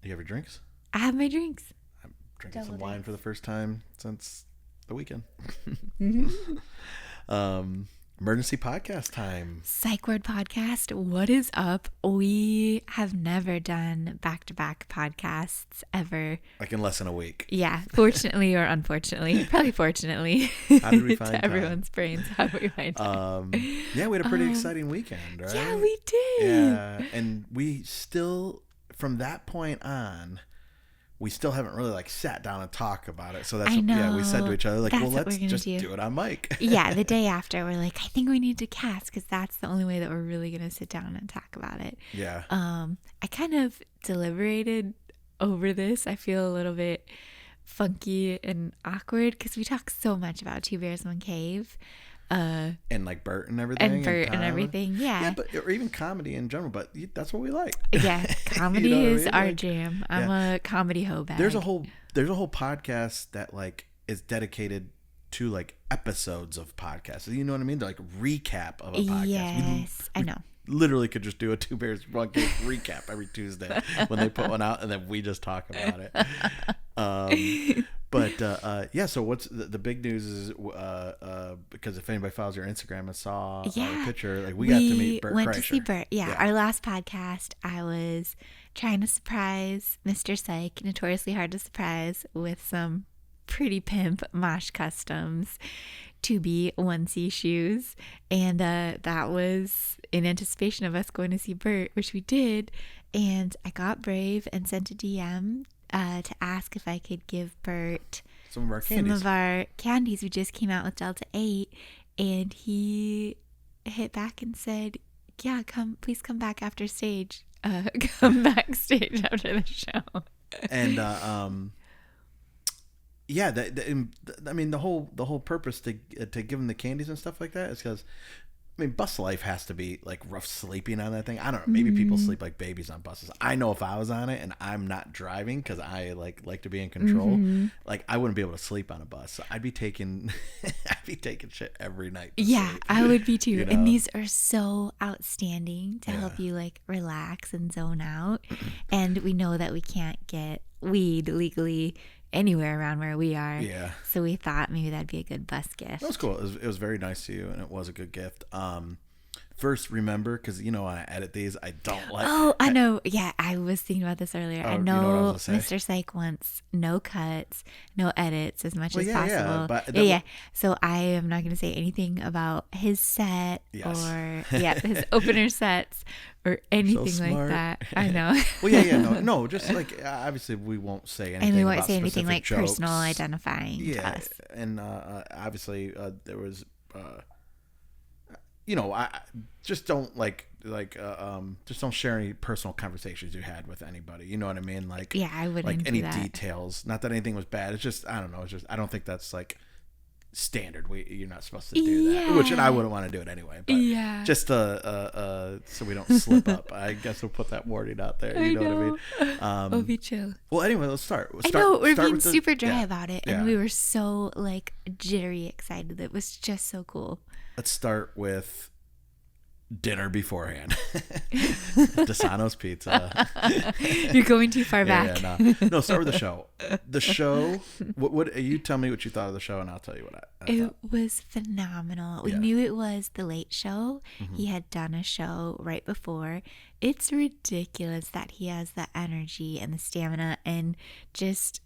Do you have your drinks? I have my drinks. I'm drinking some wine for the first time since the weekend. Emergency podcast time. Psych Word Podcast. What is up? We have never done back-to-back podcasts ever. Like in less than a week. Yeah, fortunately or unfortunately. Probably fortunately. How did we find to time? everyone's brains, how did we find time? Yeah, we had a pretty exciting weekend, right? Yeah, we did. Yeah, and we still, from that point on, we still haven't really like sat down and talked about it. So that's what we said to each other, like, well, let's just do it on mic. Yeah, the day after, we're like, I think we need to cast because that's the only way that we're really going to sit down and talk about it. Yeah. I kind of deliberated over this. I feel a little bit funky and awkward because we talk so much about Two Bears, One Cave. And like Bert and everything. And everything, yeah. Yeah, but or even comedy in general, but that's what we like. Yeah, comedy is our like, jam. I'm a comedy hoe bag. There's a whole podcast that like is dedicated to like episodes of podcasts. You know what I mean? They're like recap of a podcast. Yes, I know. Literally could just do a Two Bears One Cave recap every Tuesday when they put one out, and then we just talk about it. Yeah, so what's the big news is because if anybody follows your Instagram and saw a picture, like we got to meet Bert. Went Kreischer. to see Bert. Yeah, our last podcast, I was trying to surprise Mr. Syke, notoriously hard to surprise, with some pretty pimp Mosh Customs to be onesie shoes, and that was in anticipation of us going to see Bert, which we did. And I got brave and sent a DM to ask if I could give Bert some of our candies. We just came out with Delta 8, and he hit back and said, yeah, please come back after stage. Come backstage after the show. And yeah, I mean the whole purpose to give them the candies and stuff like that is because, I mean, bus life has to be like rough sleeping on that thing. I don't know. Maybe people sleep like babies on buses. I know if I was on it and I'm not driving because I like to be in control, like I wouldn't be able to sleep on a bus. So I'd be taking shit every night. Yeah, sleep, I would be too. you know? And these are so outstanding to help you like relax and zone out. And we know that we can't get weed legally anywhere around where we are. Yeah. So we thought maybe that'd be a good bus gift. That was cool. It was very nice to you, and it was a good gift. First, remember, because when I edit these, I don't like. Oh, I know. Yeah, I was thinking about this earlier. I know, you know what I was gonna Mr. Syke wants no cuts, no edits as much as yeah, possible. but Yeah. So I am not going to say anything about his set or his opener sets or anything like that. I know. Well, no, just like obviously we won't say anything. And we won't about say anything like jokes. personal identifying to us. And obviously there was. I just don't just don't share any personal conversations you had with anybody. You know what I mean? Like, yeah, I wouldn't like do any that. details. Not that anything was bad. It's just, I don't know. It's just, I don't think that's like standard. You're not supposed to do that, which I wouldn't want to do it anyway. But just so we don't slip up. I guess we'll put that warning out there. You know what I mean? We'll be chill. Well, anyway, let's start. I know we're being super dry about it, and we were so like jittery excited. It was just so cool. Let's start with dinner beforehand. Desano's Pizza. You're going too far back. No, start with the show. The show. What you tell me what you thought of the show, and I'll tell you what I It thought. was phenomenal. We knew it was the Late Show. He had done a show right before. It's ridiculous that he has the energy and the stamina and just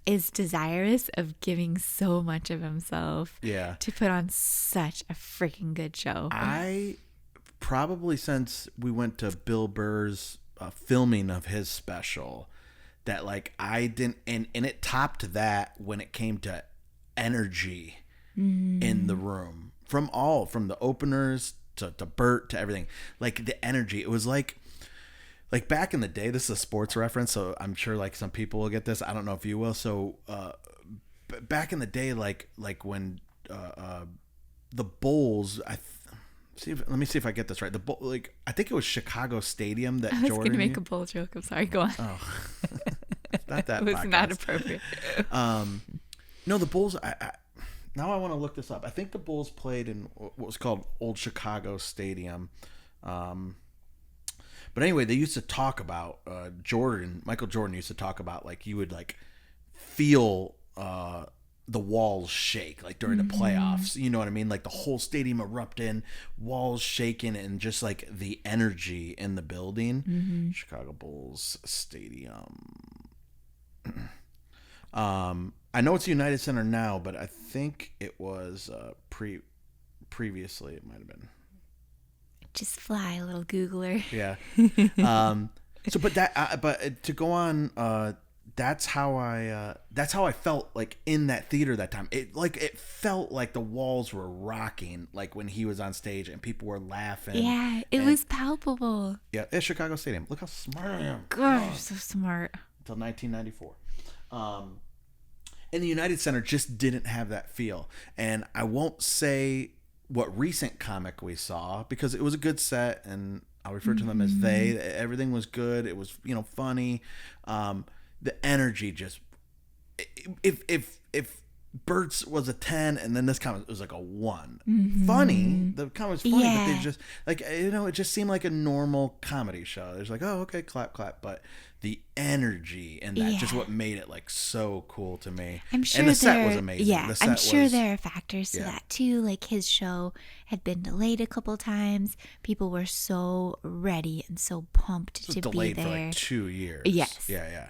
is desirous of giving so much of himself to put on such a freaking good show. I probably, since we went to Bill Burr's filming of his special, that like I didn't, and it topped that when it came to energy in the room, from the openers to Bert to everything. Like the energy, it was like back in the day, this is a sports reference, so I'm sure like some people will get this. I don't know if you will. So back in the day, like when the Bulls, let me see if I get this right. I think it was Chicago Stadium that Jordan. I was going to make a bull joke. I'm sorry. Go on. Oh, not that. It was podcast. not appropriate. No, the Bulls. Now I want to look this up. I think the Bulls played in what was called Old Chicago Stadium. But anyway, they used to talk about Michael Jordan used to talk about like you would like feel the walls shake like during the playoffs. You know what I mean? Like the whole stadium erupting, walls shaking, and just like the energy in the building. Chicago Bulls Stadium. I know it's United Center now, but I think it was previously. It might have been. Just fly, little Googler. Yeah. So, but to go on, that's how I felt like in that theater that time. It felt like the walls were rocking, like when he was on stage and people were laughing. Yeah, it was palpable. Yeah, it's Chicago Stadium. Look how smart I am. Gosh, so smart. Until 1994. And the United Center just didn't have that feel. And I won't say what recent comic we saw because it was a good set, and I'll refer to them as they. Everything was good. It was, funny. The energy just, if Bert's was a 10 and then this comic was like a 1. Funny. The comic was funny, but they just like, it just seemed like a normal comedy show. There's like, oh, okay, clap, clap. But the energy and that just what made it like so cool to me. I'm sure and the set was amazing. Yeah, I'm sure there are factors to that too. Like his show had been delayed a couple times. People were so ready and so pumped to be there. Delayed for like 2 years. Yes. Yeah.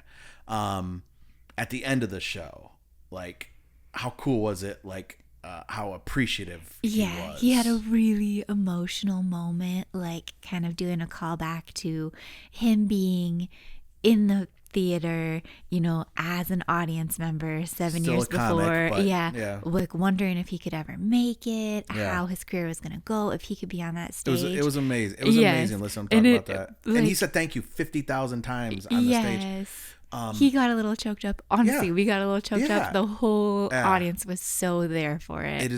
At the end of the show, like, how cool was it? Like, how appreciative he was. He had a really emotional moment, like kind of doing a callback to him being in the theater, as an audience member 7 years before. Like wondering if he could ever make it, how his career was going to go, if he could be on that stage. It was amazing. It was amazing. Listen, I'm talking about that. Like, and he said thank you 50,000 times on the stage. He got a little choked up. Honestly, we got a little choked up. The whole audience was so there for it.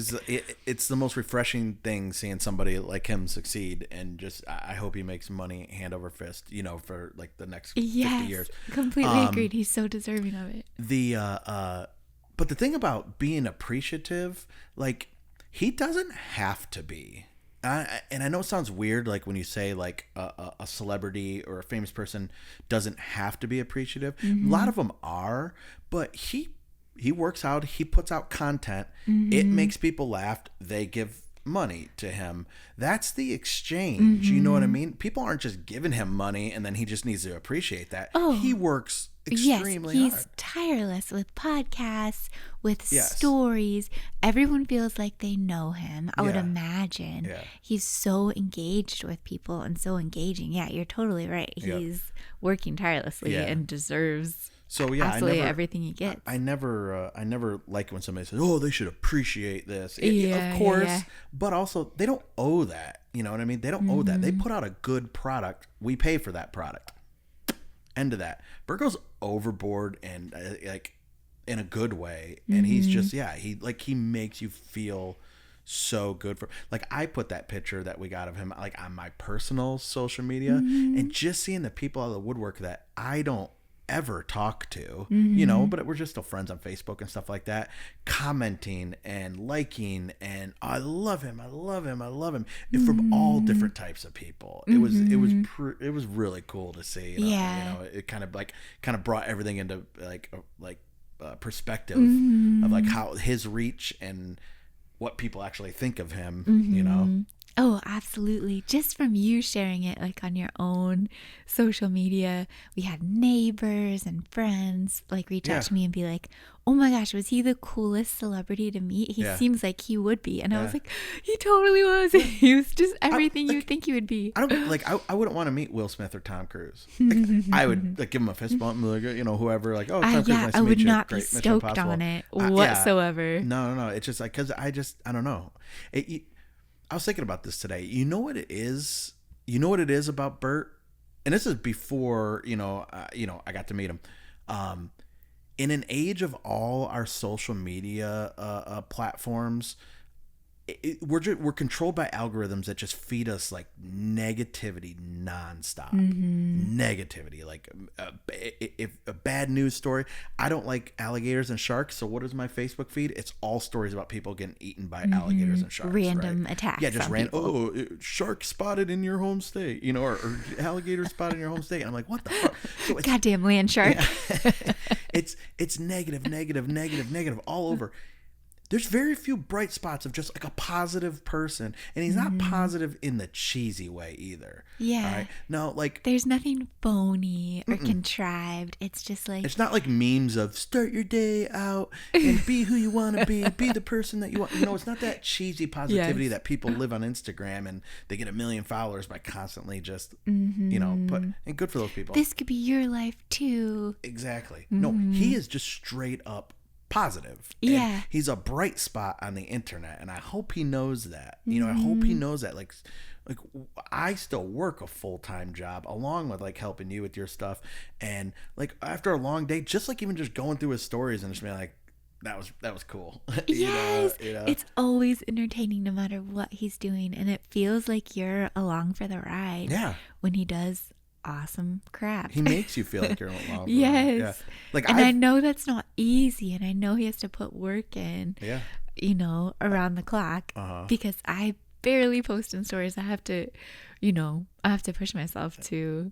It's the most refreshing thing seeing somebody like him succeed, and just I hope he makes money hand over fist, for like the next 50 years. Completely agreed. He's so deserving of it. But the thing about being appreciative, like, he doesn't have to be. And I know it sounds weird, like when you say like a celebrity or a famous person doesn't have to be appreciative. A lot of them are, but he works out, he puts out content, it makes people laugh, they give money to him. That's the exchange. You know what I mean? People aren't just giving him money and then he just needs to appreciate that. He works extremely hard. He's tireless with podcasts, with stories. Everyone feels like they know him, I would imagine. He's so engaged with people and so engaging. Yeah, you're totally right. He's working tirelessly and deserves absolutely everything he gets. I never like when somebody says, oh, they should appreciate this. Of course, but also they don't owe that. You know what I mean? They don't owe that. They put out a good product. We pay for that product. End of that. Bert goes overboard and like in a good way, and he's just he makes you feel so good for, like, I put that picture that we got of him like on my personal social media, and just seeing the people out of the woodwork that I don't ever talk to, but we're just still friends on Facebook and stuff like that, commenting and liking, and I love him and from all different types of people. It was really cool to see. It kind of brought everything into like perspective of like how his reach and what people actually think of him. Oh, absolutely. Just from you sharing it like on your own social media, we had neighbors and friends like reach out to me and be like, oh my gosh, was he the coolest celebrity to meet? He seems like he would be. And I was like, he totally was. He was just everything you think he would be. I wouldn't want to meet Will Smith or Tom Cruise. Like, I would like give him a fist bump and like, whoever, like, oh, Tom Cruise, nice to meet you. I would not Great, be stoked on it whatsoever. No. It's just like, I don't know. I was thinking about this today. You know what it is? You know what it is about Bert? And this is before, I got to meet him. In an age of all our social media platforms, we're controlled by algorithms that just feed us like negativity nonstop. Negativity, like if a bad news story. I don't like alligators and sharks, so what is my Facebook feed? It's all stories about people getting eaten by alligators and sharks. Random right? attacks. Yeah, just random. Shark spotted in your home state, or alligator spotted in your home state. And I'm like, what the fuck? So goddamn land shark. Yeah. it's negative all over. There's very few bright spots of just like a positive person, and he's not positive in the cheesy way either. Yeah. All right? No, like there's nothing phony or contrived. It's just like, it's not like memes of start your day out and be who you want to be the person that you want. It's not that cheesy positivity that people live on Instagram and they get 1 million followers by constantly just and good for those people. This could be your life too. Exactly. No, he is just straight up positive. Yeah. And he's a bright spot on the internet, and I hope he knows that. I hope he knows that. Like I still work a full-time job along with like helping you with your stuff, and like after a long day, just like even just going through his stories and just being like, that was cool. Yes. It's always entertaining no matter what he's doing, and it feels like you're along for the ride. Yeah. When he does awesome crap. He makes you feel like you're along for yes. Yeah. Like I know that's not easy, and I know he has to put work in. Yeah. Around the clock, because I barely post in stories. I have to push myself to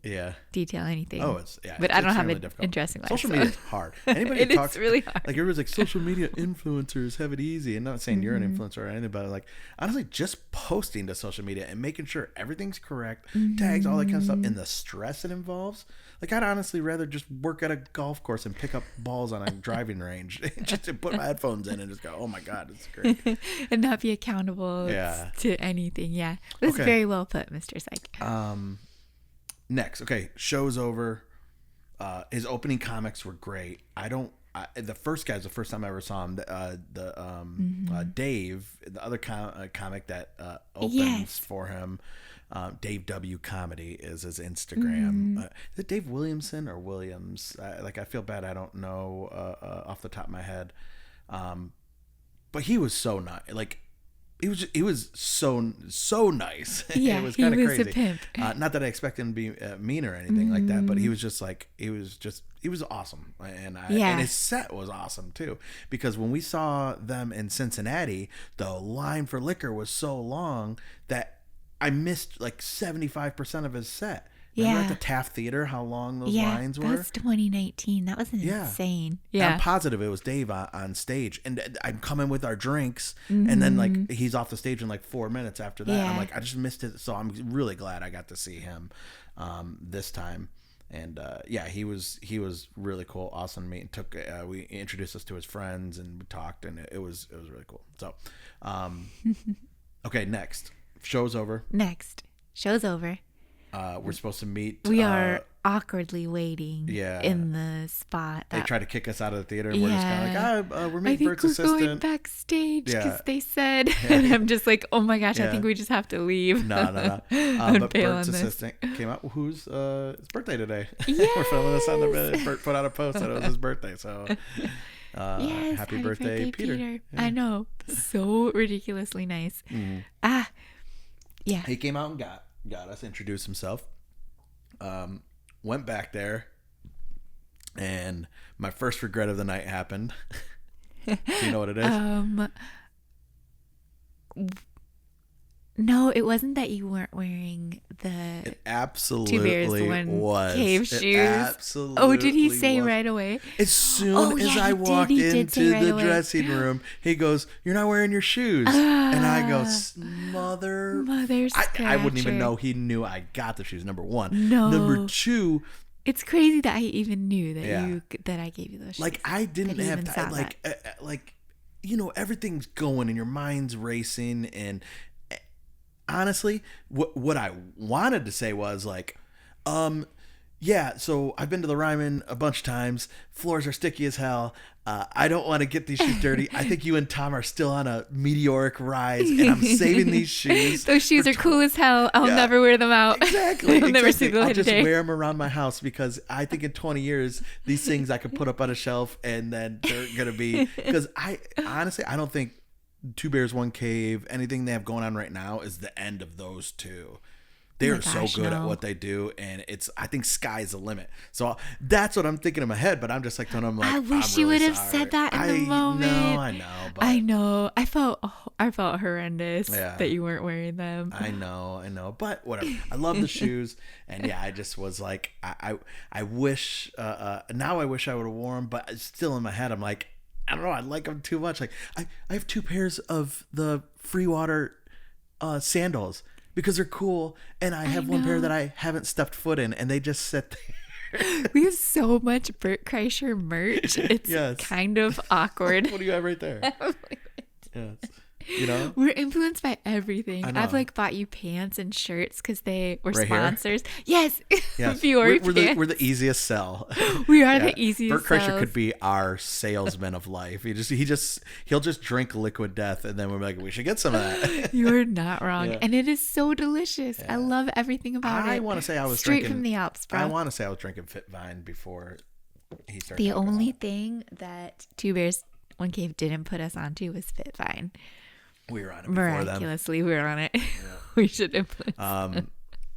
detail anything. Oh, but I don't have an difficult. Interesting life. Social media is hard. Anybody it talks is really hard. Like everyone's like social media influencers have it easy, and not saying you're an influencer or anything, but like honestly, just posting to social media and making sure everything's correct, tags, all that kind of stuff, and the stress it involves. Like I'd honestly rather just work at a golf course and pick up balls on a driving range, just to put my headphones in and just go, oh my god, it's great, and not be accountable to anything. Yeah, it was very well put, Mr. Syke. Next, show's over. His opening comics were great. The first guy's the first time I ever saw him. Dave, the other comic that opens for him, Dave W Comedy is his Instagram. Is it Dave Williamson or Williams? I feel bad. I don't know off the top of my head. But he was so nice. Like he was so nice. Yeah, it was kind of crazy. A pimp. Not that I expect him to be mean or anything like that, but he was just like he was awesome, and his set was awesome too. Because when we saw them in Cincinnati, the line for liquor was so long that I missed like 75% of his set. Remember at the Taft Theater how long those lines were? That was 2019. That was insane. Yeah. I'm positive it was Dave on stage. And I'm coming with our drinks. And then like he's off the stage in like 4 minutes after that. Yeah. I'm like, I just missed it. So I'm really glad I got to see him this time. And he was really cool. Awesome to meet. And we introduced us to his friends and we talked, and it was really cool. So next. Show's over. We're supposed to meet. We are awkwardly waiting in the spot. They try to kick us out of the theater, and we're just kind of like, we're meeting Bert's assistant. I think we're going backstage because they said, and I'm just like, oh my gosh, I think we just have to leave. No. But Bert's assistant came out. Who's it's birthday today. Yes. We're filming this on the minute. Bert put out a post that it was his birthday, so happy birthday, Peter. Yeah. I know, so ridiculously nice. He came out and got us, introduced himself, went back there, and my first regret of the night happened. Do you know what it is? No, it wasn't that you weren't wearing the it absolutely Two Bears One was. Cave shoes. Absolutely. Oh, did he say right away? As soon as I walked into the dressing room, he goes, "You're not wearing your shoes," and I go, "Mother I wouldn't even know he knew I got the shoes. Number one. No. Number two. It's crazy that I even knew that that I gave you those shoes. Like I didn't have time. Like everything's going and your mind's racing, and honestly, what I wanted to say was like, so I've been to the Ryman a bunch of times. Floors are sticky as hell. I don't want to get these shoes dirty. I think you and Tom are still on a meteoric rise, and I'm saving these shoes. Those shoes are cool as hell. I'll never wear them out. Exactly. I'll never see the light of day. I'll just wear them around my house because I think in 20 years, these things I could put up on a shelf, and then they're going to be, because I honestly don't think Two Bears, One Cave, anything they have going on right now is the end of those two. They are so good at what they do, and I think sky's the limit. So that's what I'm thinking in my head, but I'm just like telling them, like, I wish you would have said that in the moment. I know. But I know. I felt horrendous that you weren't wearing them. I know. But whatever. I love the shoes, and I just was like, I wish. Now I wish I would have worn them, but still in my head, I'm like, I don't know. I like them too much. Like I have 2 pairs of the free water sandals. Because they're cool, and I have one pair that I haven't stepped foot in, and they just sit there. We have so much Bert Kreischer merch. It's kind of awkward. What do you have right there? Yes. You know? We're influenced by everything. I've like bought you pants and shirts because they were sponsors. Here? Yes. We're the easiest sell. We are the easiest Bert Kreischer could be our salesman of life. He'll just drink liquid death, and then we're like, we should get some of that. You're not wrong. Yeah. And it is so delicious. I love everything about it. I want to say I was straight from the Alps, bro. I want to say I was drinking Fit Vine before he started. The only thing that Two Bears, One Cave didn't put us onto was Fit Vine. We were on it before them. Miraculously, we were on it. Yeah. We should influence.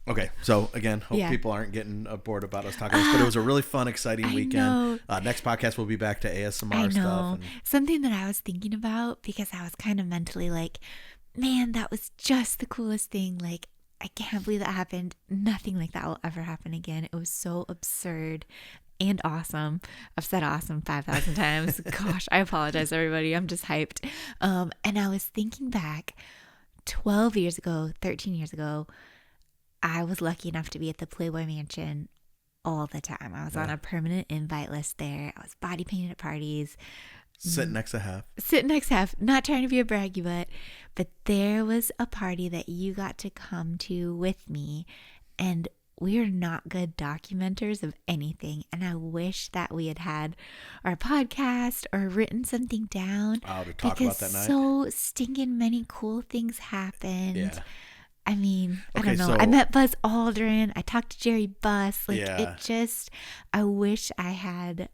Okay, so again, hope people aren't getting bored about us talking this, but it was a really fun, exciting weekend. Next podcast, we'll be back to ASMR stuff. Something that I was thinking about, because I was kind of mentally like, man, that was just the coolest thing. Like, I can't believe that happened. Nothing like that will ever happen again. It was so absurd and awesome. I've said awesome 5,000 times. Gosh, I apologize, everybody. I'm just hyped. And I was thinking back 12 years ago, 13 years ago, I was lucky enough to be at the Playboy Mansion all the time. I was on a permanent invite list there. I was body painted at parties. Sitting next to half. Not trying to be a braggy butt, but there was a party that you got to come to with me, and we are not good documenters of anything, and I wish that we had our podcast or written something down. To talk about that night. So stinking many cool things happened. Yeah. I mean, I don't know. I met Buzz Aldrin. I talked to Jerry Buss. I wish I had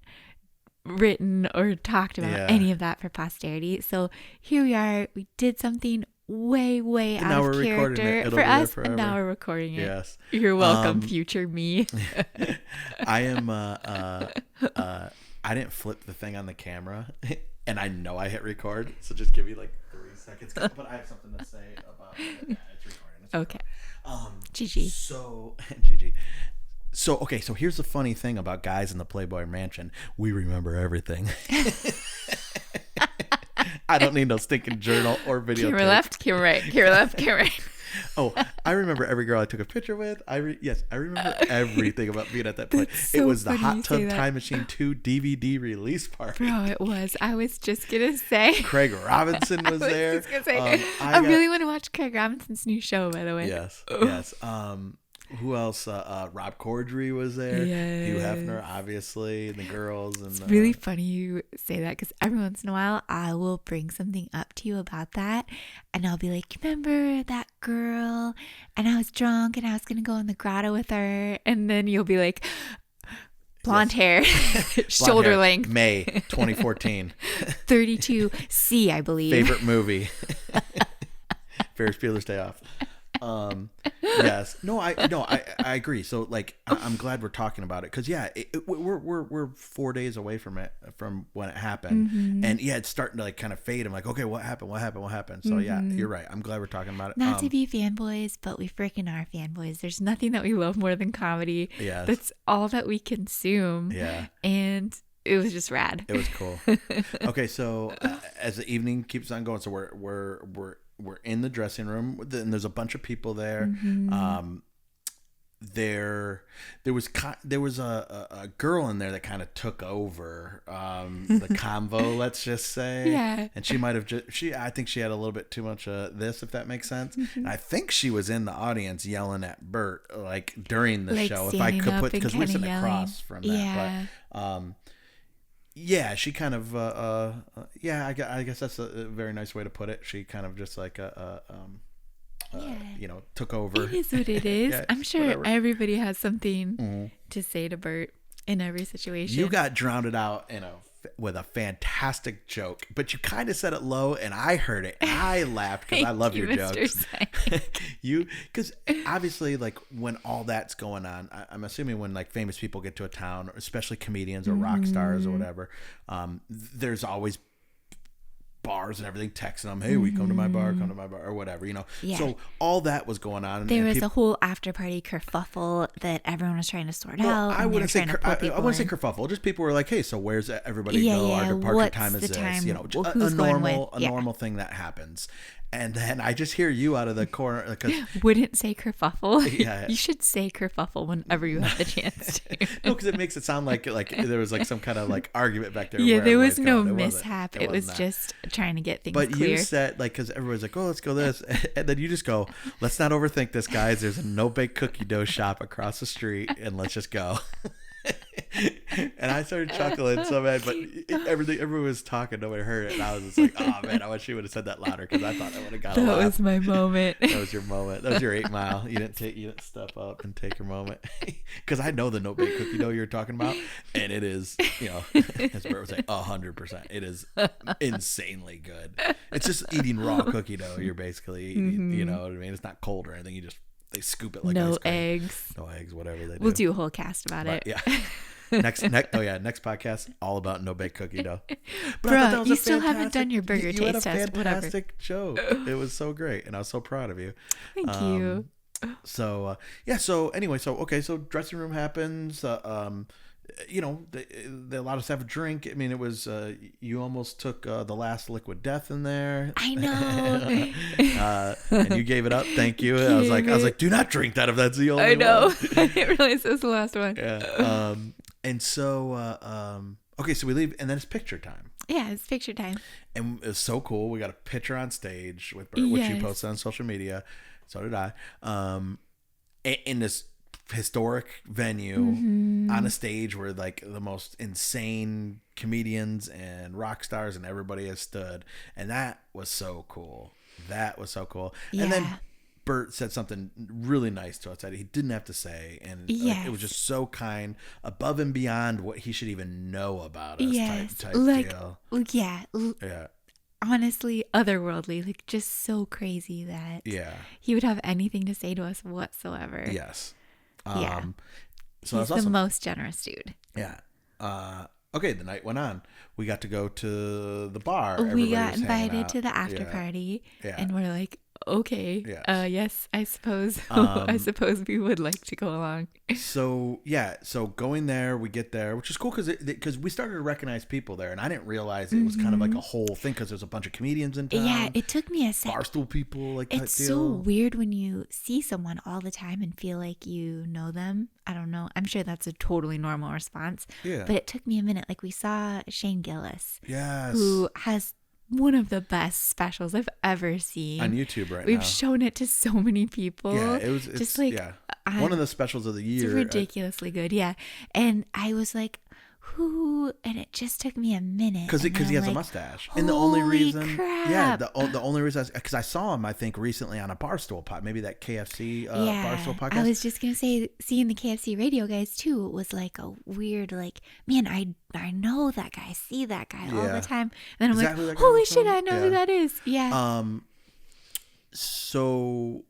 written or talked about any of that for posterity. So here we are. We did something way out of character for us, and now we're recording it. Yes. You're welcome, future me. I am I didn't flip the thing on the camera, and I know I hit record, so just give me like 3 seconds, but I have something to say about it. Yeah, it's recording. Okay. GG. So GG. So okay, so here's the funny thing about guys in the Playboy Mansion. We remember everything. I don't need no stinking journal or video. Camera left, camera right. Camera left, camera right. Oh, I remember every girl I took a picture with. I remember everything about being at that place. So it was the Hot Tub Time Machine 2 DVD release party. Bro, it was. I was just going to say. Craig Robinson was there. Just gonna say, I really want to watch Craig Robinson's new show, by the way. Yes. Who else? Rob Corddry was there. Yes. Hugh Hefner, obviously, and the girls. And it's really funny you say that, because every once in a while I will bring something up to you about that, and I'll be like, remember that girl? And I was drunk, and I was gonna go in the grotto with her, and then you'll be like, blonde hair, shoulder hair. Length. May 2014. 32C, I believe. Favorite movie. Ferris Bueller's Day Off. Yes. No, I agree. So like, I'm glad we're talking about it, because we're 4 days away from when it happened, and it's starting to like kind of fade. I'm like, okay, what happened? So yeah, you're right. I'm glad we're talking about it. Not to be fanboys, but we freaking are fanboys. There's nothing that we love more than comedy. Yes. That's all that we consume. Yeah. And it was just rad. It was cool. Okay, so as the evening keeps on going, so we're in the dressing room, and there's a bunch of people there. There was a girl in there that kind of took over the convo, let's just say. Yeah. And she might have I think she had a little bit too much of this, if that makes sense. And I think she was in the audience yelling at Bert like during the show, if I could put, because we're sitting across from that. Yeah. But she kind of I guess that's a very nice way to put it. She kind of just like took over. It is what it is. Yeah, I'm sure whatever. Everybody has something to say to Bert in every situation. You got drowned out in a with a fantastic joke, but you kind of said it low, and I heard it. And I laughed because I love your jokes. Because obviously, like when all that's going on, I'm assuming when like famous people get to a town, especially comedians or rock stars or whatever, there's always bars and everything texting them, hey, we come to my bar, or whatever, Yeah. So all that was going on. There was a whole after party kerfuffle that everyone was trying to sort out. I wouldn't say kerfuffle. Just people were like, hey, so where's everybody go? Our departure time is this. A normal thing that happens. And then I just hear you out of the corner. Wouldn't say kerfuffle. Yeah. You should say kerfuffle whenever you have the chance to. No, because it makes it sound like there was like some kind of like argument back there. Yeah, there was no mishap. It was just trying to get things clear. But you said, like, because everybody's like, oh, let's go this. And then you just go, let's not overthink this, guys. There's a no-bake cookie dough shop across the street, and let's just go. And I started chuckling so bad, but everyone was talking, nobody heard it, and I was just like, oh man, I wish you would have said that louder, because I thought I would have got a laugh. That was my moment. That was your moment. That was your 8 Mile. You didn't step up and take your moment, because I know the no bake cookie dough you're talking about, and it is, as Bert would say, 100%. It is insanely good. It's just eating raw cookie dough. You're basically eating, you know what I mean? It's not cold or anything. They scoop it like no ice cream. eggs. No eggs, whatever they do. We'll do a whole cast about it. Yeah. Next podcast, all about no bake cookie dough. But Bruh, you still haven't done your burger taste test. You had a fantastic joke. It was so great, and I was so proud of you. Thank you. So anyway, so dressing room happens. They allowed us to have a drink. I mean, it was you almost took the last liquid death in there. I know. And you gave it up. Thank you. I was like, do not drink that if that's the only one. I know. I didn't realize it was the last one. Yeah. And so okay, so we leave, and then it's picture time. Yeah, it's picture time. And it was so cool. We got a picture on stage with Bert, which you posted on social media. So did I. In this historic venue on a stage where like the most insane comedians and rock stars and everybody has stood, and that was so cool. And then Bert said something really nice to us that he didn't have to say, and it was just so kind, above and beyond what he should even know about us. Type deal. Yeah. Honestly, otherworldly, like just so crazy that he would have anything to say to us whatsoever. Yes. So he's the most generous dude. Yeah. Okay, the night went on. We got to go to the bar. We got invited to the after party, and we're like, okay, yes, I suppose. I suppose we would like to go along. So going there, we get there, which is cool because we started to recognize people there, and I didn't realize it was kind of like a whole thing because there's a bunch of comedians in town. Yeah, it took me a second. Barstool people, like it's that deal. so weird when you see someone all the time and feel like you know them. I don't know. I'm sure that's a totally normal response. Yeah. But it took me a minute. Like we saw Shane Gillis. Yes. Who has one of the best specials I've ever seen on YouTube right now. We've shown it to so many people. Yeah, it's one of the specials of the year. It's ridiculously good. Yeah, and I was like, who? And it just took me a minute because he has a mustache. And the only reason, the only reason, because I saw him, I think recently on a Barstool pod, maybe that KFC Barstool podcast. I was just gonna say, seeing the KFC radio guys too was like a weird, like, man, I know that guy, I see that guy all the time, and then I'm like, holy shit, I know who that is. Yeah. So.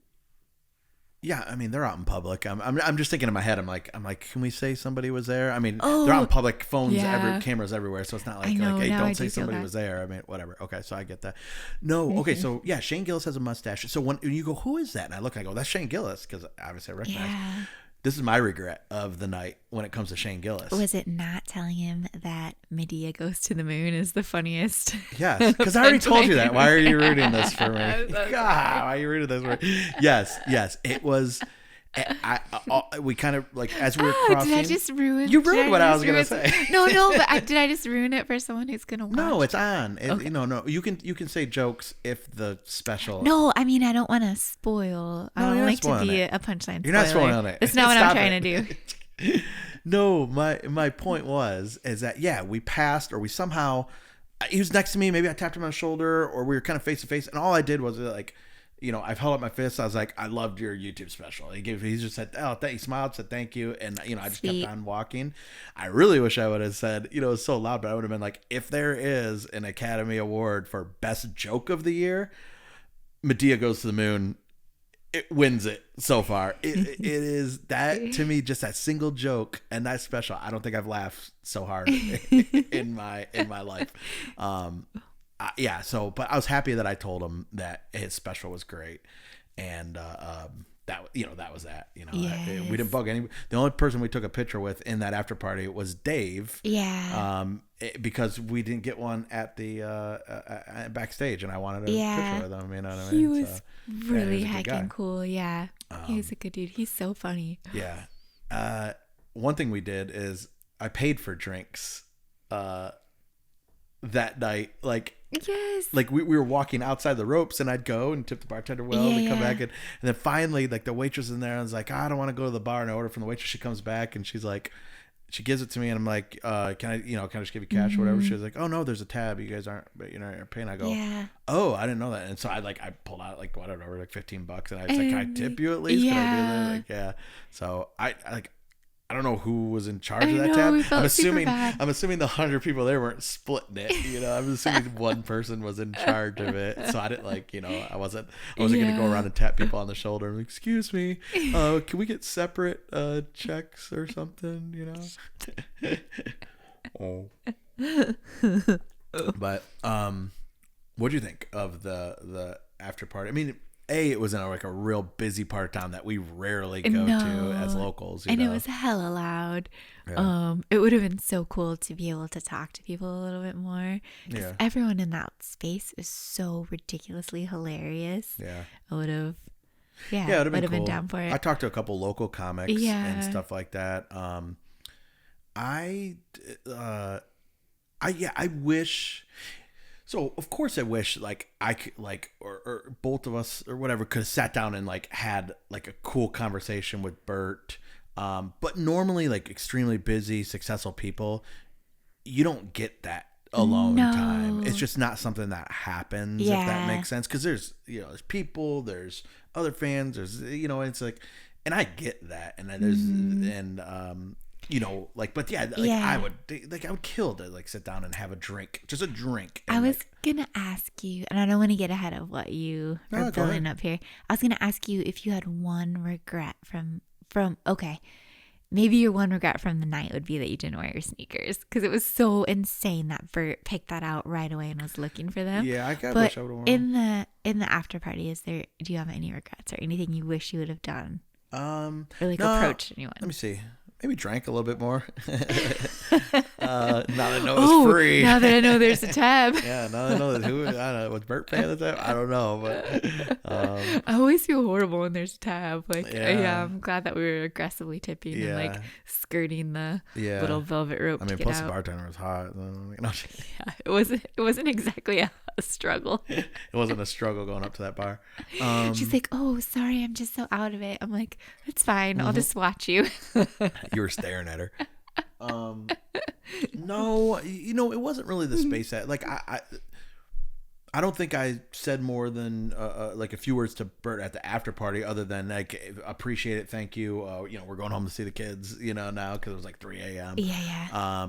Yeah, I mean they're out in public. I'm just thinking in my head. I'm like, can we say somebody was there? I mean, they're out in public, phones, cameras everywhere, so it's not like, hey, don't say somebody was there. I mean, whatever. Okay, so I get that. No, okay, so yeah, Shane Gillis has a mustache. So when you go, who is that? And I look, I go, that's Shane Gillis, because obviously I recognize. Yeah. This is my regret of the night when it comes to Shane Gillis. Was it not telling him that Medea Goes to the Moon is the funniest? Yes, because I already told you that. Why are you rooting this for me? God, why are you rooting this for me? Yes, it was. We kind of like as we were crossing. Did I just ruin? You ruined what I was gonna say. No, but did I just ruin it for someone who's gonna watch? No, it's on. Okay. No. You can say jokes if the special. No, I mean I don't want to spoil. I don't like to be a punchline. You're not spoiling it. That's not what I'm trying to do. No, my point is that we passed, or we somehow, he was next to me. Maybe I tapped him on the shoulder, or we were kind of face to face, and all I did was like, I've held up my fist. I was like, I loved your YouTube special. He just said, oh, he smiled, said thank you. And, I just kept on walking. I really wish I would have said, it was so loud, but I would have been like, if there is an Academy Award for best joke of the year, Madea Goes to the Moon, it wins it so far. It is that, to me, just that single joke and that special. I don't think I've laughed so hard in my life. Yeah. So, but I was happy that I told him that his special was great, and that was that. Yes. We didn't bug any. The only person we took a picture with in that after party was Dave. Yeah. Because we didn't get one at the backstage, and I wanted a picture with him. You know what I mean? He was really heckin' cool. Yeah. He was a good dude. He's so funny. Yeah. One thing we did is I paid for drinks that night. Yes. We were walking outside the ropes, and I'd go and tip the bartender well, and come back, and then finally, the waitress in there, I was like, I don't want to go to the bar, and I order from the waitress. She comes back, and she's like, she gives it to me, and I'm like, can I just give you cash or whatever? She was like, oh no, there's a tab. You guys aren't paying. I go, oh, I didn't know that. And so I pulled out whatever, $15, and I was like, can I tip you at least? Can I do that? So I don't know who was in charge of that tab. I'm assuming the 100 people there weren't splitting it. I'm assuming one person was in charge of it. So I didn't I wasn't gonna go around and tap people on the shoulder and excuse me, can we get separate checks or something? Oh. But what do you think of the after party? I mean, it was in a real busy part of town that we rarely go to as locals. It was hella loud. Yeah. It would have been so cool to be able to talk to people a little bit more. Because everyone in that space is so ridiculously hilarious. Yeah. I would have. Yeah, it would have been down for it. I talked to a couple local comics and stuff like that. I wish. So of course I wish I could or both of us or whatever could have sat down and had a cool conversation with Bert. But normally extremely busy, successful people, you don't get that alone time. It's just not something that happens, if that makes sense. Because there's there's people, there's other fans, there's it's and I get that, and then there's but I would kill to sit down and have a drink, just a drink. I was gonna ask you, and I don't want to get ahead of what you are building up here. I was gonna ask you if you had one regret from maybe your one regret from the night would be that you didn't wear your sneakers, because it was so insane that Bert picked that out right away and was looking for them. Yeah, I wish I would have worn them. In the after party, do you have any regrets or anything you wish you would have done? Or approached anyone? Let me see. Maybe drank a little bit more. Now that I know it's free. Now that I know there's a tab. Yeah, now that I know I don't know, was Bert paying the tab? I don't know, but I always feel horrible when there's a tab. I'm glad that we were aggressively tipping and skirting the little velvet rope. I mean, plus the bartender was hot. It wasn't exactly a struggle. It wasn't a struggle going up to that bar. She's like, "Oh, sorry, I'm just so out of it." I'm like, "It's fine. I'll just watch you." You were staring at her. No, it wasn't really the space that I don't think I said more than a few words to Bert at the after party, other than appreciate it, thank you. We're going home to see the kids, now because it was 3 a.m. Yeah.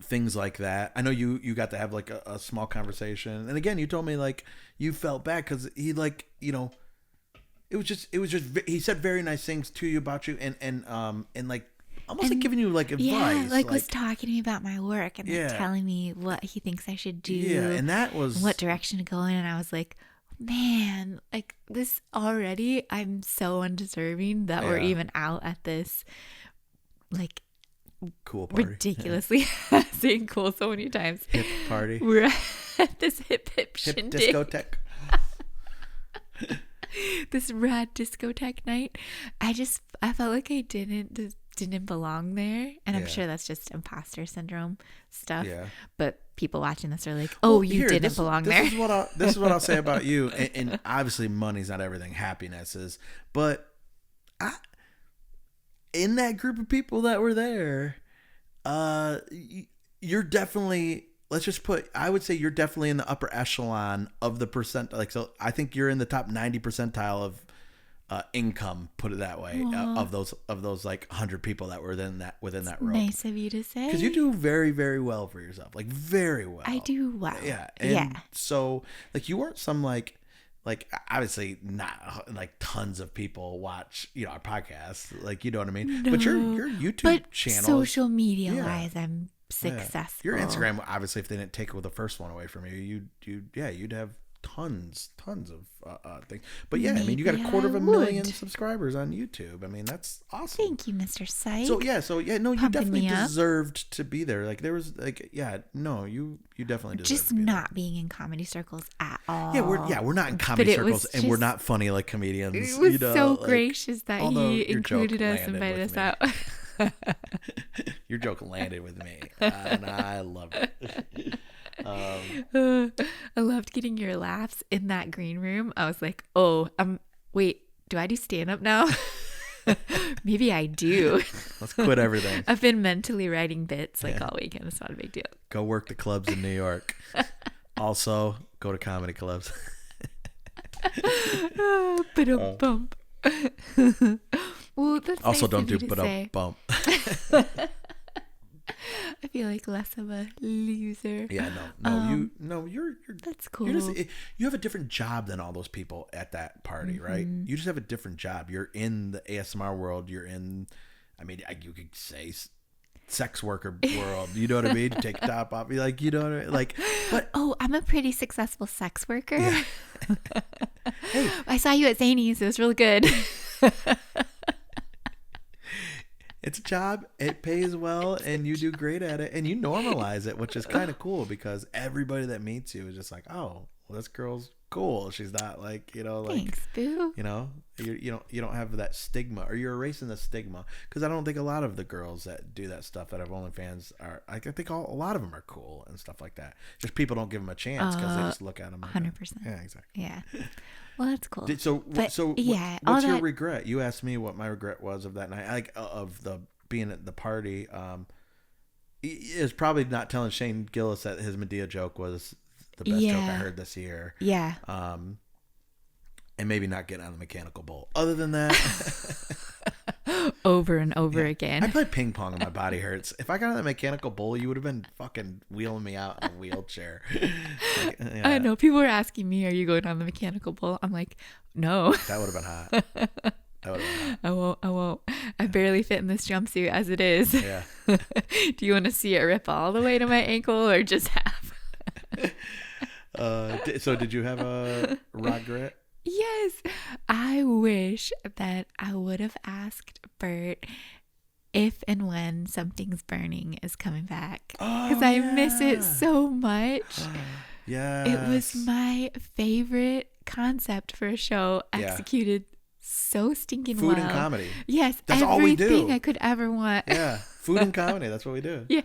Things like that. I know you got to have a small conversation, and again, you told me you felt bad because he it was just he said very nice things to you about you, and almost giving you advice. Yeah, was talking to me about my work and telling me what he thinks I should do. Yeah, and that was what direction to go in, and I was like, man, this already, I'm so undeserving that we're even out at this cool party. Ridiculously saying cool so many times. Hip party. We're at this hip shindig. Discotheque. This rad discotheque night. I felt like I didn't belong there, and I'm sure that's just imposter syndrome stuff. Yeah. But people watching this are like, "Oh, you didn't belong there." This is what I'll say about you. And obviously, money's not everything. Happiness is. But in that group of people that were there, you're definitely let's just I would say you're definitely in the upper echelon of the percent. Like, so I think you're in the top 90 percentile of income, put it that way, of those like 100 people that were within that rope. Nice of you to say. Because you do very, very well for yourself, like very well. I do well. Yeah. And so like you weren't some like obviously not like tons of people watch, our podcast, like, you know what I mean? No, but your YouTube channel, social media wise, I'm successful. Your Instagram, obviously, if they didn't take the first one away from you, you'd have tons of things. But yeah, maybe I mean, you got 250,000 subscribers on YouTube. I mean, that's awesome. Thank you, Mr. Syke. So no, you definitely deserved to be there. Like there was like, you definitely deserved just to be not there. being in comedy circles at all. We're not in comedy circles, and we're not funny like comedians. It was so gracious that he included us, invited us out. Your joke landed with me, and I loved it. I loved getting your laughs in that green room. I was like, wait, do I do stand-up now? Maybe I do. Let's quit everything. I've been mentally writing bits like all weekend. It's not a big deal. Go work the clubs in New York. Also, go to comedy clubs. Bump. Well, that's also nice don't do bump. I feel like less of a loser. Yeah, you're that's cool. You have a different job than all those people at that party, right? You just have a different job. You're in the ASMR world. You're in, I mean, you could say sex worker world. You know what I mean? Take the top off. You're like, you know what I mean? Like, but I'm a pretty successful sex worker. Yeah. Hey, I saw you at Zany's. It was really good. It's a job, it pays well, and you do great at it, and you normalize it, which is kind of cool because everybody that meets you is just like, oh, well, this girl's cool. She's not like, thanks, boo. You don't have that stigma, or you're erasing the stigma, because I don't think a lot of the girls that do that stuff that have OnlyFans are. I think a lot of them are cool and stuff like that. Just people don't give them a chance because they just look at them. 100%. Yeah, exactly. Yeah. Well, that's cool. What's your regret? You asked me what my regret was of that night, of the being at the party. Is probably not telling Shane Gillis that his Medea joke was the best joke I heard this year. Yeah. And maybe not getting on the mechanical bull. Other than that, over and over again. I play ping pong and my body hurts. If I got on the mechanical bull, you would have been fucking wheeling me out in a wheelchair. I know. People were asking me, "Are you going on the mechanical bull?" I'm like, "No." That would have been hot. I won't. I barely fit in this jumpsuit as it is. Yeah. Do you want to see it rip all the way to my ankle or just half? So did you have a regret? Yes. I wish that I would have asked Bert if and when Something's Burning is coming back. Because I miss it so much. Yeah. It was my favorite concept for a show executed so stinking Food well. and comedy. Yes. That's all we do. Everything I could ever want. Yeah. Food and comedy. That's what we do. Yes.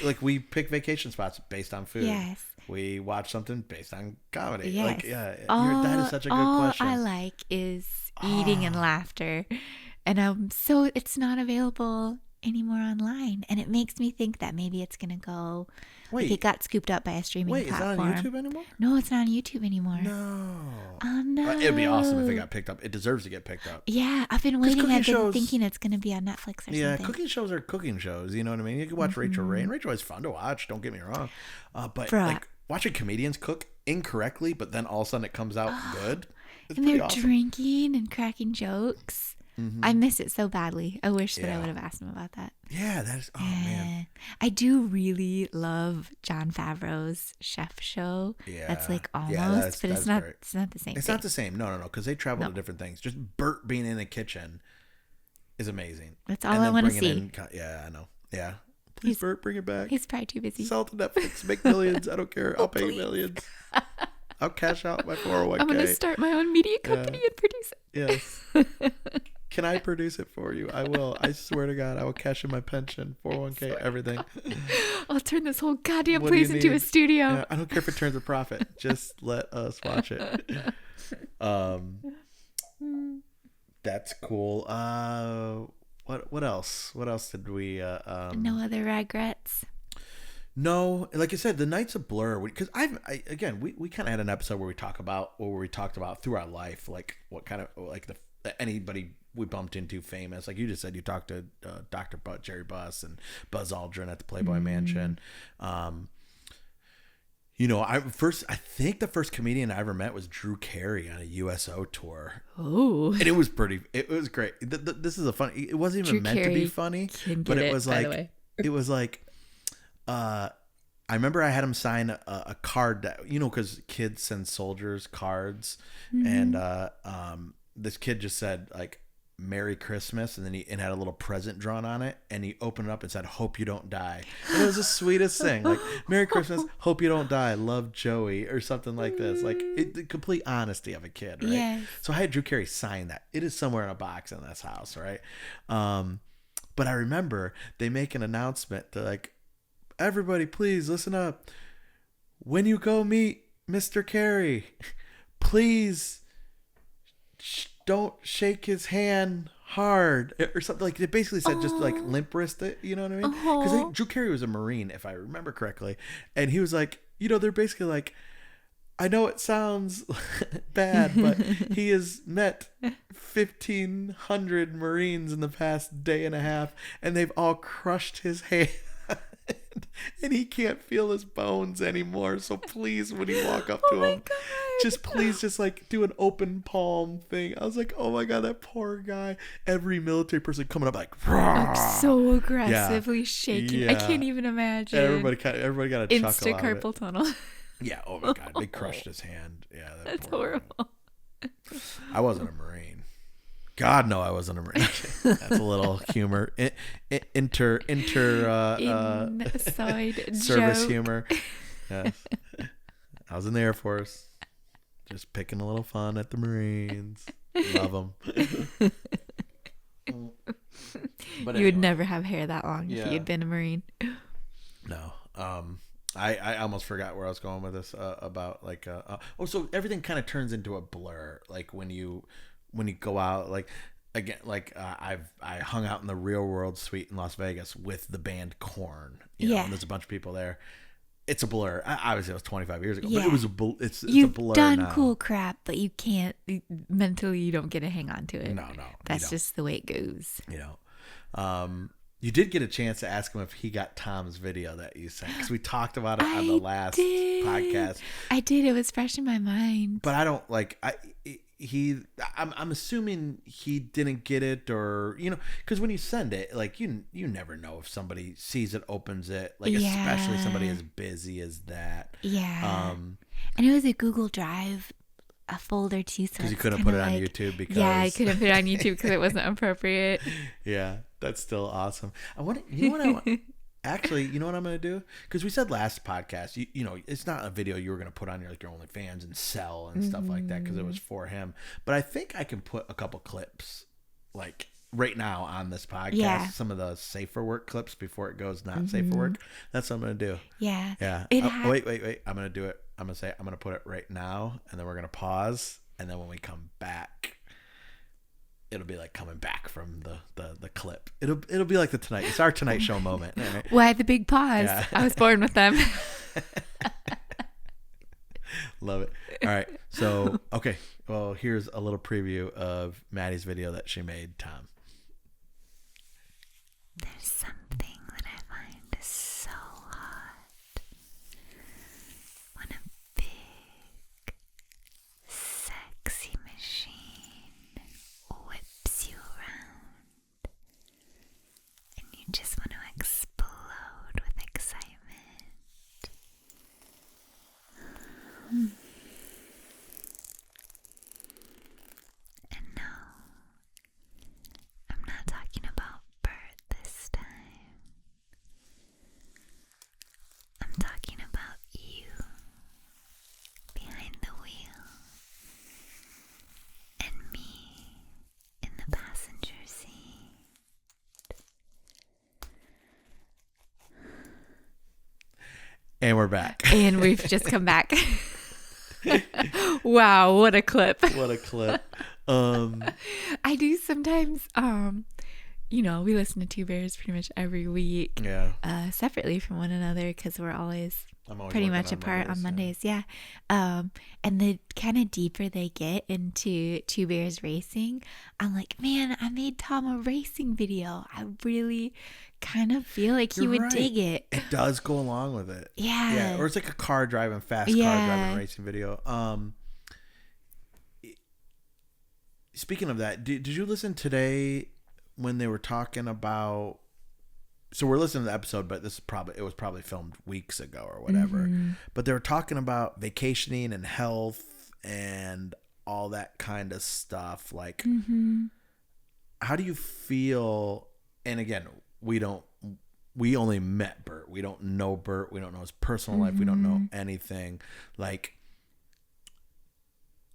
Like we pick vacation spots based on food. Yes. We watch something based on comedy. Yes. That is such a good question. All I like is eating and laughter. And it's not available anymore online. And it makes me think that maybe it's going to go. Like it got scooped up by a streaming platform. It's not on YouTube anymore? No, it's not on YouTube anymore. No. Oh, no. It would be awesome if it got picked up. It deserves to get picked up. Yeah, I've been waiting. I've been thinking it's going to be on Netflix or something. Yeah, cooking shows are cooking shows. You know what I mean? You can watch Rachel Ray, and Rachel is fun to watch. Don't get me wrong. But like watching comedians cook incorrectly, but then all of a sudden it comes out good. And they're drinking and cracking jokes. Mm-hmm. I miss it so badly. I wish that I would have asked him about that. Yeah, that's man. I do really love Jon Favreau's chef show. Yeah, that's like almost, but it's not. Great. It's not the same. It's not the same. No, because they travel to different things. Just Bert being in the kitchen is amazing. That's all I want to see. Yeah, I know. Yeah, please, Bert, bring it back. He's probably too busy. Sell it to Netflix, make millions. I don't care. I'll pay millions. I'll cash out my 401k. I'm gonna start my own media company and produce it. Yes. Can I produce it for you? I will. I swear to God, I will cash in my pension, 401k, everything. I'll turn this whole goddamn place into a studio. Yeah, I don't care if it turns a profit. Just let us watch it. That's cool. What else? What else did we? No other regrets. No, like I said, the night's a blur because again we kind of had an episode where we talked about through our life, like what kind of like anybody we bumped into famous, like you just said, you talked to Dr. Jerry Buss and Buzz Aldrin at the Playboy Mansion. I think the first comedian I ever met was Drew Carey on a USO tour. Oh, and it was great. This is a funny. It wasn't even meant to be funny, but it was like I remember I had him sign a card that, because kids send soldiers cards, and this kid just said like Merry Christmas, and then he had a little present drawn on it, and he opened it up and said, "Hope you don't die." And it was the sweetest thing, like Merry Christmas, hope you don't die, love Joey, or something like this, like the complete honesty of a kid, right? Yes. So I had Drew Carey sign that. It is somewhere in a box in this house, right? But I remember they make an announcement. They're like, "Everybody, please listen up. When you go meet Mr. Carey, please don't shake his hand hard," or something. Like it basically said, just like limp wrist it. You know what I mean? Because I think Drew Carey was a Marine, if I remember correctly, and he was like, they're basically like, I know it sounds bad, but he has met 1,500 Marines in the past day and a half, and they've all crushed his hand. And he can't feel his bones anymore. So please, when you walk up to him, just like do an open palm thing. I was like, oh my God, that poor guy. Every military person coming up like, so aggressively shaking. Yeah. I can't even imagine. Everybody got a chuckle out of it. carpal tunnel. Yeah. Oh my God, they crushed his hand. Yeah, that's horrible. I wasn't a Marine. God, no, I wasn't a Marine. That's a little humor. Inside service joke. humor. Yes. I was in the Air Force. Just picking a little fun at the Marines. Love them. But you would never have hair that long if you'd been a Marine. No. I almost forgot where I was going with this about like so everything kind of turns into a blur, like when you go out, like again, like I hung out in the Real World Suite in Las Vegas with the band Korn, and there's a bunch of people there. It's a blur. Obviously, it was 25 years ago, but it was it's a blur. You've done now. Cool crap, but you can't mentally. You don't get to hang on to it. No, that's just the way it goes. You did get a chance to ask him if he got Tom's video that you sent, because we talked about it on the last podcast. I did. It was fresh in my mind. But I don't like. I'm assuming he didn't get it, or because when you send it, like you never know if somebody sees it, opens it, like especially somebody as busy as that. Yeah. And it was a Google Drive, a folder too, so because you couldn't put it on YouTube because I couldn't put it on YouTube because it wasn't appropriate. Yeah, that's still awesome. Actually, you know what I'm going to do? Because we said last podcast, it's not a video you were going to put on your OnlyFans and sell and stuff like that, because it was for him. But I think I can put a couple clips, like right now on this podcast, some of the safer work clips before it goes not safe for work. That's what I'm going to do. Yeah. Yeah. Wait. I'm going to do it. I'm going to say, I'm going to put it right now, and then we're going to pause. And then when we come back, it'll be like coming back from the clip. It'll be like it's our Tonight Show moment. Right? Why the big pause? Yeah. I was born with them. Love it. All right. So, okay. Well, here's a little preview of Maddy's video that she made, Tom. There's something that I find so hot when a big, sexy machine whips you around and you just want to explode with excitement. And no, I'm not talking about Bert this time. I'm talking about you behind the wheel and me in the passenger seat. And we're back. And we've just come back. Wow, what a clip. What a clip. I do sometimes we listen to Two Bears pretty much every week. Yeah. Separately from one another because we're always pretty much apart on Mondays. Yeah. And the kind of deeper they get into Two Bears racing, I'm like, man, I made Tom a racing video. I really kind of feel like he would dig it. It does go along with it. Yeah. Yeah. Or it's like a car driving racing video. Speaking of that, did you listen today when they were talking about? So we're listening to the episode, but it was probably filmed weeks ago or whatever. Mm-hmm. But they were talking about vacationing and health and all that kind of stuff. Like, how do you feel? And again, we only met Bert. We don't know Bert. We don't know his personal life. We don't know anything. Like,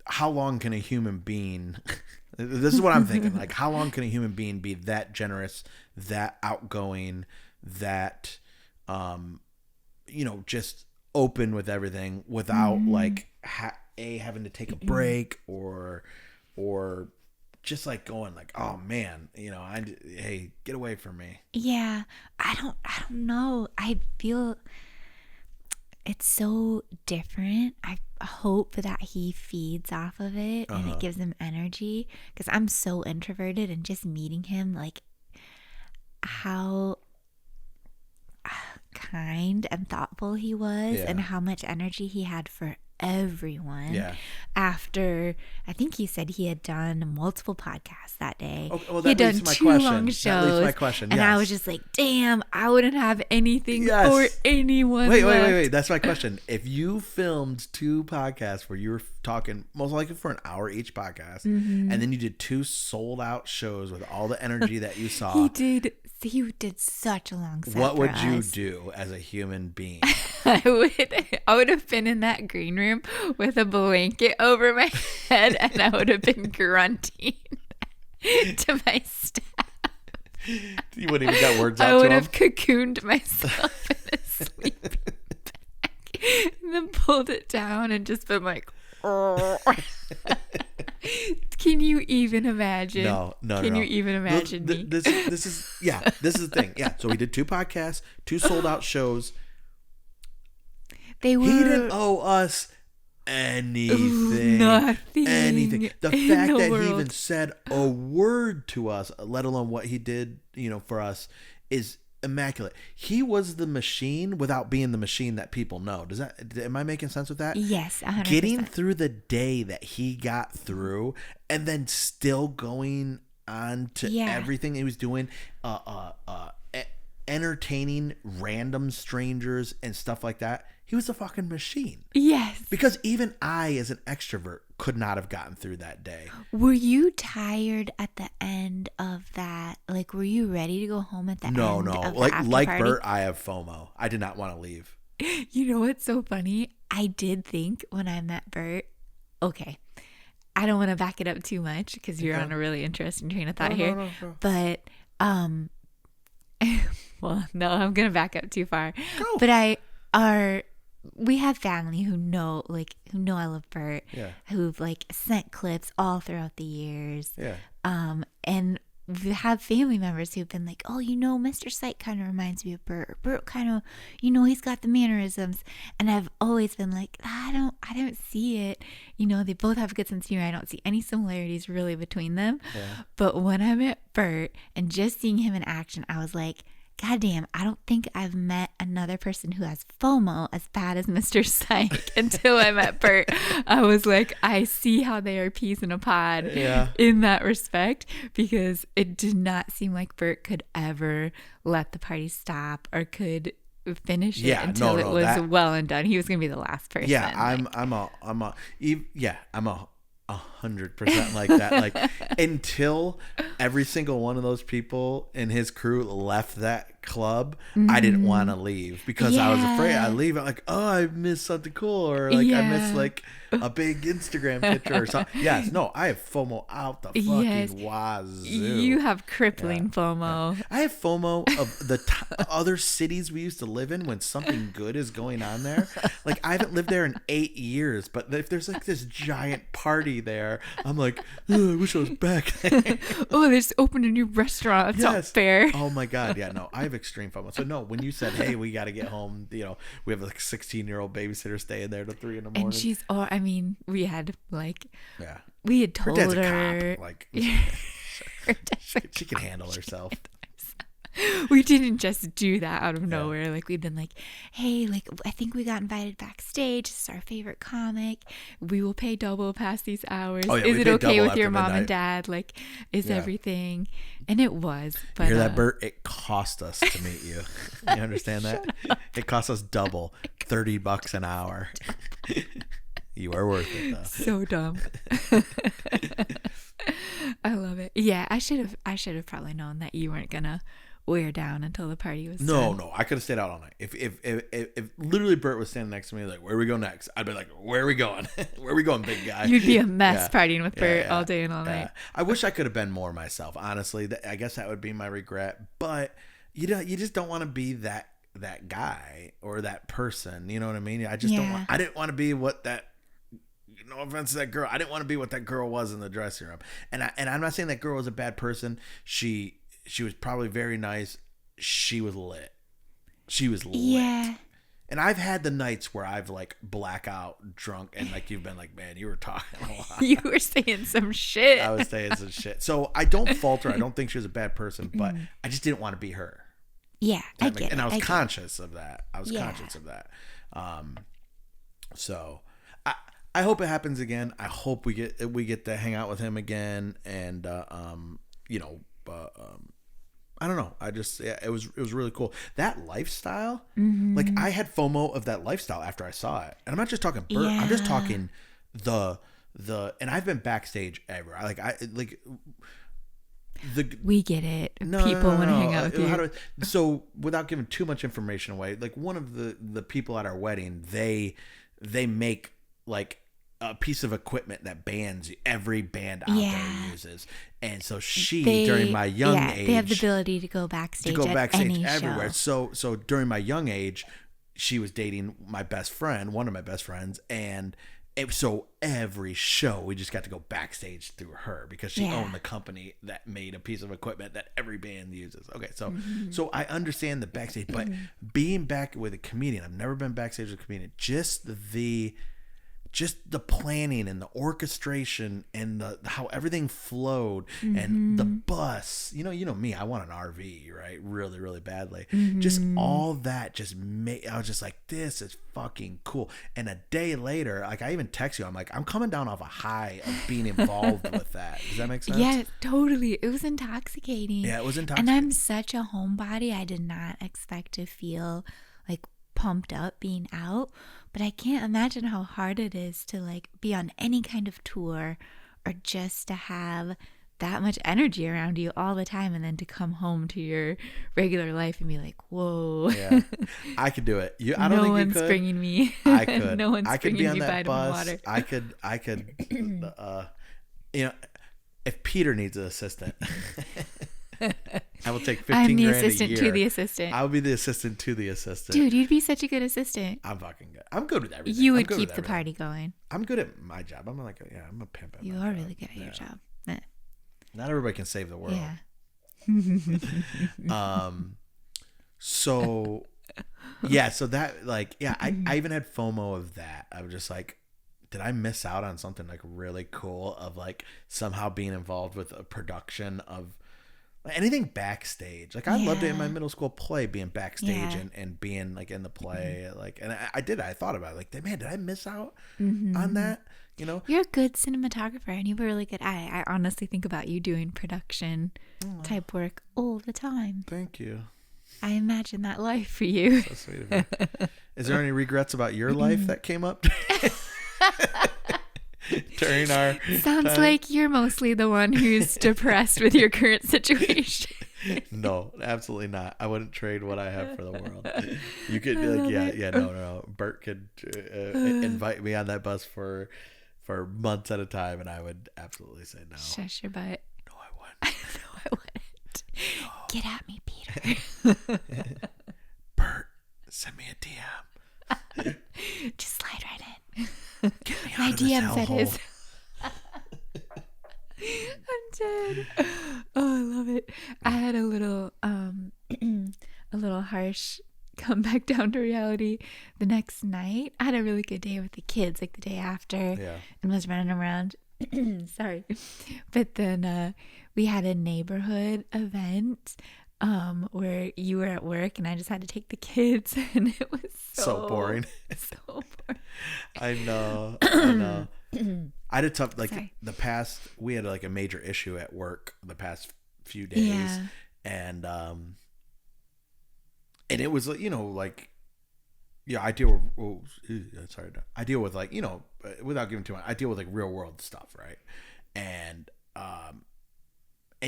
how long can a human being, this is what I'm thinking, like, how long can a human being be that generous, that outgoing, that, just open with everything without like having to take a break or just like going like, oh man, hey, get away from me. Yeah. I don't know. I feel it's so different. I hope that he feeds off of it and it gives him energy, because I'm so introverted, and just meeting him, like how kind and thoughtful he was, and how much energy he had for everyone. After, I think he said he had done multiple podcasts that day. He had done 2 long shows. That leads to my question. And I was just like, damn, I wouldn't have anything for anyone. Wait. That's my question. If you filmed 2 podcasts where you were talking most likely for an hour each podcast, and then you did 2 sold out shows with all the energy that you saw. He did such a long set. What would you do as a human being? I would have been in that green room with a blanket over my head, and I would have been grunting to my staff. You wouldn't even got words out to I would him? have cocooned myself in a sleeping bag and then pulled it down and just been like, can you even imagine? No. Can you even imagine me? This is the thing. Yeah. So we did 2 podcasts, 2 sold out shows. He didn't owe us anything. Nothing. Anything. The fact that he even said a word to us, let alone what he did, for us, is immaculate. He was the machine without being the machine that people know. Am I making sense with that? Yes, 100%. Getting through the day that he got through, and then still going on to everything he was doing, entertaining random strangers and stuff like that. He was a fucking machine. Yes. Because even I, as an extrovert, could not have gotten through that day. Were you tired at the end of that? Like, were you ready to go home at the end? No. Like Bert, I have FOMO. I did not want to leave. You know what's so funny? I did think when I met Bert, okay, I don't want to back it up too much because you're on a really interesting train of thought here. No. But, well, no, I'm going to back up too far. Go. But we have family who know I love Bert, who've like sent clips all throughout the years. Yeah. And we have family members who've been like, oh, Mr. Syke kind of reminds me of Bert. Bert kind of, he's got the mannerisms. And I've always been like, I don't see it. They both have a good sense of humor. I don't see any similarities really between them. Yeah. But when I met Bert and just seeing him in action, I was like, God damn, I don't think I've met another person who has FOMO as bad as Mr. Syke until I met Bert. I was like, I see how they are peas in a pod in that respect, because it did not seem like Bert could ever let the party stop or could finish it until it was well and done. He was going to be the last person. Yeah, I'm 100% like that. Like, until every single one of those people in his crew left that club, I didn't want to leave because I was afraid I'd leave. I'm like, oh, I missed something cool, or like I missed like a big Instagram picture or something. Yes, no, I have FOMO out the fucking wazoo. You have crippling FOMO. I have FOMO of the other cities we used to live in when something good is going on there. Like, I haven't lived there in 8 years, but if there's like this giant party there, I'm like, oh, I wish I was back there. Oh, they just opened a new restaurant. That's not fair. Oh my God. Yeah, no, I have extreme FOMO. So no, when you said, hey, we got to get home, you know, we have like a 16-year-old babysitter staying there till 3 a.m. And she's, I mean, we had like, yeah, we had told her. Dad's her. a cop. Like, she can handle herself. We didn't just do that out of nowhere. Like, we've been like, hey, like, I think we got invited backstage. This is our favorite comic. We will pay double past these hours. Oh, yeah, is it okay with your mom and dad? Like, is everything? And it was. But, you hear that, Bert? It cost us to meet you. You understand that? It cost us double, $30 an hour. You are worth it, though. So dumb. I love it. Yeah, I should have probably known that you weren't gonna wear down until the party was done. No, I could have stayed out all night. If literally Bert was standing next to me, like, where we go next? I'd be like, where are we going? Where are we going, big guy? You'd be a mess partying with Bert all day and all night. I wish I could have been more myself, honestly. I guess that would be my regret. But you just don't want to be that guy or that person. You know what I mean? I just don't want. I didn't want to be what that. No offense to that girl. I didn't want to be what that girl was in the dressing room. And I'm not saying that girl was a bad person. She was probably very nice. She was lit. Yeah. And I've had the nights where I've like blackout drunk and like you've been like, man, you were talking a lot. You were saying some shit. I was saying some shit. So I don't fault her. I don't think she was a bad person, but I just didn't want to be her. Yeah, I get it. And I was conscious of that. So I hope it happens again. I hope we get to hang out with him again, and I don't know. It was really cool. That lifestyle, like I had FOMO of that lifestyle after I saw it, and I'm not just talking Bert. I'm just talking the and I've been backstage ever. We get it. People want to hang out with you. So without giving too much information away, like one of the people at our wedding, they make like a piece of equipment that every band out there uses, and so during my young age, they have the ability to go backstage at any everywhere. Show. So during my young age, she was dating my best friend, one of my best friends, and so every show we just got to go backstage through her because she owned the company that made a piece of equipment that every band uses. Okay, so I understand the backstage, but being back with a comedian, I've never been backstage with a comedian. Just the planning and the orchestration and how everything flowed and the bus, you know me, I want an RV, right? Really, really badly. Just all that I was just like, this is fucking cool. And a day later, like I even text you, I'm like, I'm coming down off a high of being involved with that. Does that make sense? Yeah, totally. It was intoxicating. Yeah, it was intoxicating. And I'm such a homebody. I did not expect to feel like pumped up being out, but I can't imagine how hard it is to like be on any kind of tour or just to have that much energy around you all the time and then to come home to your regular life and be like, whoa. Yeah, I could do it. I don't think you could. No one's bringing me. I could. No one's bringing me that vitamin water. I could if Peter needs an assistant, I will take 15 I'm the grand assistant a year. to the assistant. I will be the assistant to the assistant. Dude, you'd be such a good assistant. I'm fucking good. I'm good with everything. You would keep the party going. I'm good at my job. I'm a pimp at you my are job. really good at your job. Not everybody can save the world. Yeah. So that I even had FOMO of that. I was just like, did I miss out on something like really cool of like somehow being involved with a production of anything backstage? Like I loved it in my middle school play, being backstage and being like in the play, like, and I thought about it, like, man, did I miss out on that? You know, you're a good cinematographer and you were really good. I honestly think about you doing production type work all the time. Thank you. I imagine that life for you. So sweet of you. Is there any regrets about your life that came up during our Sounds like you're mostly the one who's depressed with your current situation. No, absolutely not. I wouldn't trade what I have for the world. You could be like, no. Bert could invite me on that bus for months at a time, and I would absolutely say no. Shush your butt. No, I wouldn't. No, I wouldn't. No. Get at me, Peter. Bert, send me a DM. Just slide right in. Get me out My of this DMs, that hellhole. is. I'm dead. Oh, I love it. I had a little harsh come back down to reality the next night. I had a really good day with the kids, like the day after, and was running around. Sorry. But then we had a neighborhood event where you were at work and I just had to take the kids, and it was so boring. So boring. I know. I had a tough, we had like a major issue at work the past few days, and it was, I deal with like, without giving too much, I deal with like real world stuff, right? And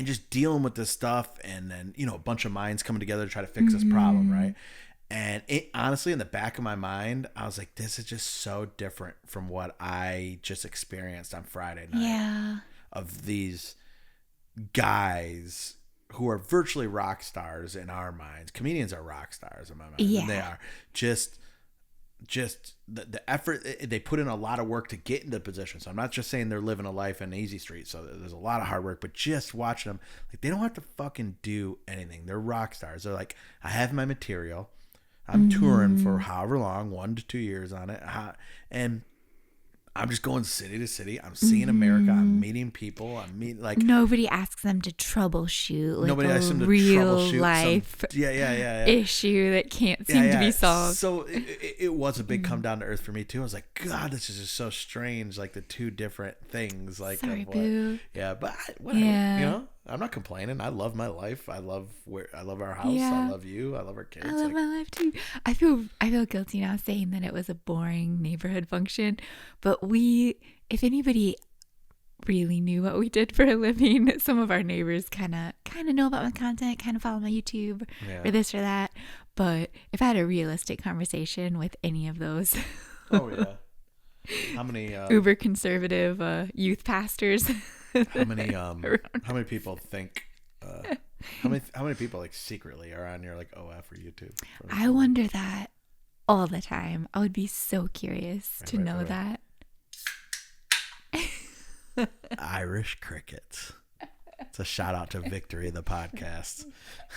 just dealing with this stuff, and then, a bunch of minds coming together to try to fix this problem, right? And it honestly, in the back of my mind, I was like, this is just so different from what I just experienced on Friday night. Yeah. Of these guys who are virtually rock stars in our minds. Comedians are rock stars in my mind. Yeah. And they are just the effort. They put in a lot of work to get into the position. So I'm not just saying they're living a life in easy street. So there's a lot of hard work, but just watching them, like, they don't have to fucking do anything. They're rock stars. They're like, I have my material. I'm touring for however long, 1 to 2 years on it. And I'm just going city to city. I'm seeing America. I'm meeting people. I'm meeting, like, nobody asks them to troubleshoot, like, nobody asks them to real troubleshoot life issue that can't seem to be solved. So it was a big come down to earth for me too. I was like, God, this is just so strange. Like the two different things. Like, sorry, boo. But whatever. I'm not complaining. I love my life. I love our house. I love you. I love our kids. I love my life too. I feel guilty now saying that it was a boring neighborhood function, but if anybody really knew what we did for a living, some of our neighbors kind of know about my content, kind of follow my YouTube or this or that. But if I had a realistic conversation with any of those, how many uber conservative youth pastors. How many people think? How many people like secretly are on your like OF or YouTube? I wonder that all the time. I would be so curious to know that. Irish crickets. It's a shout out to Victory, the podcast,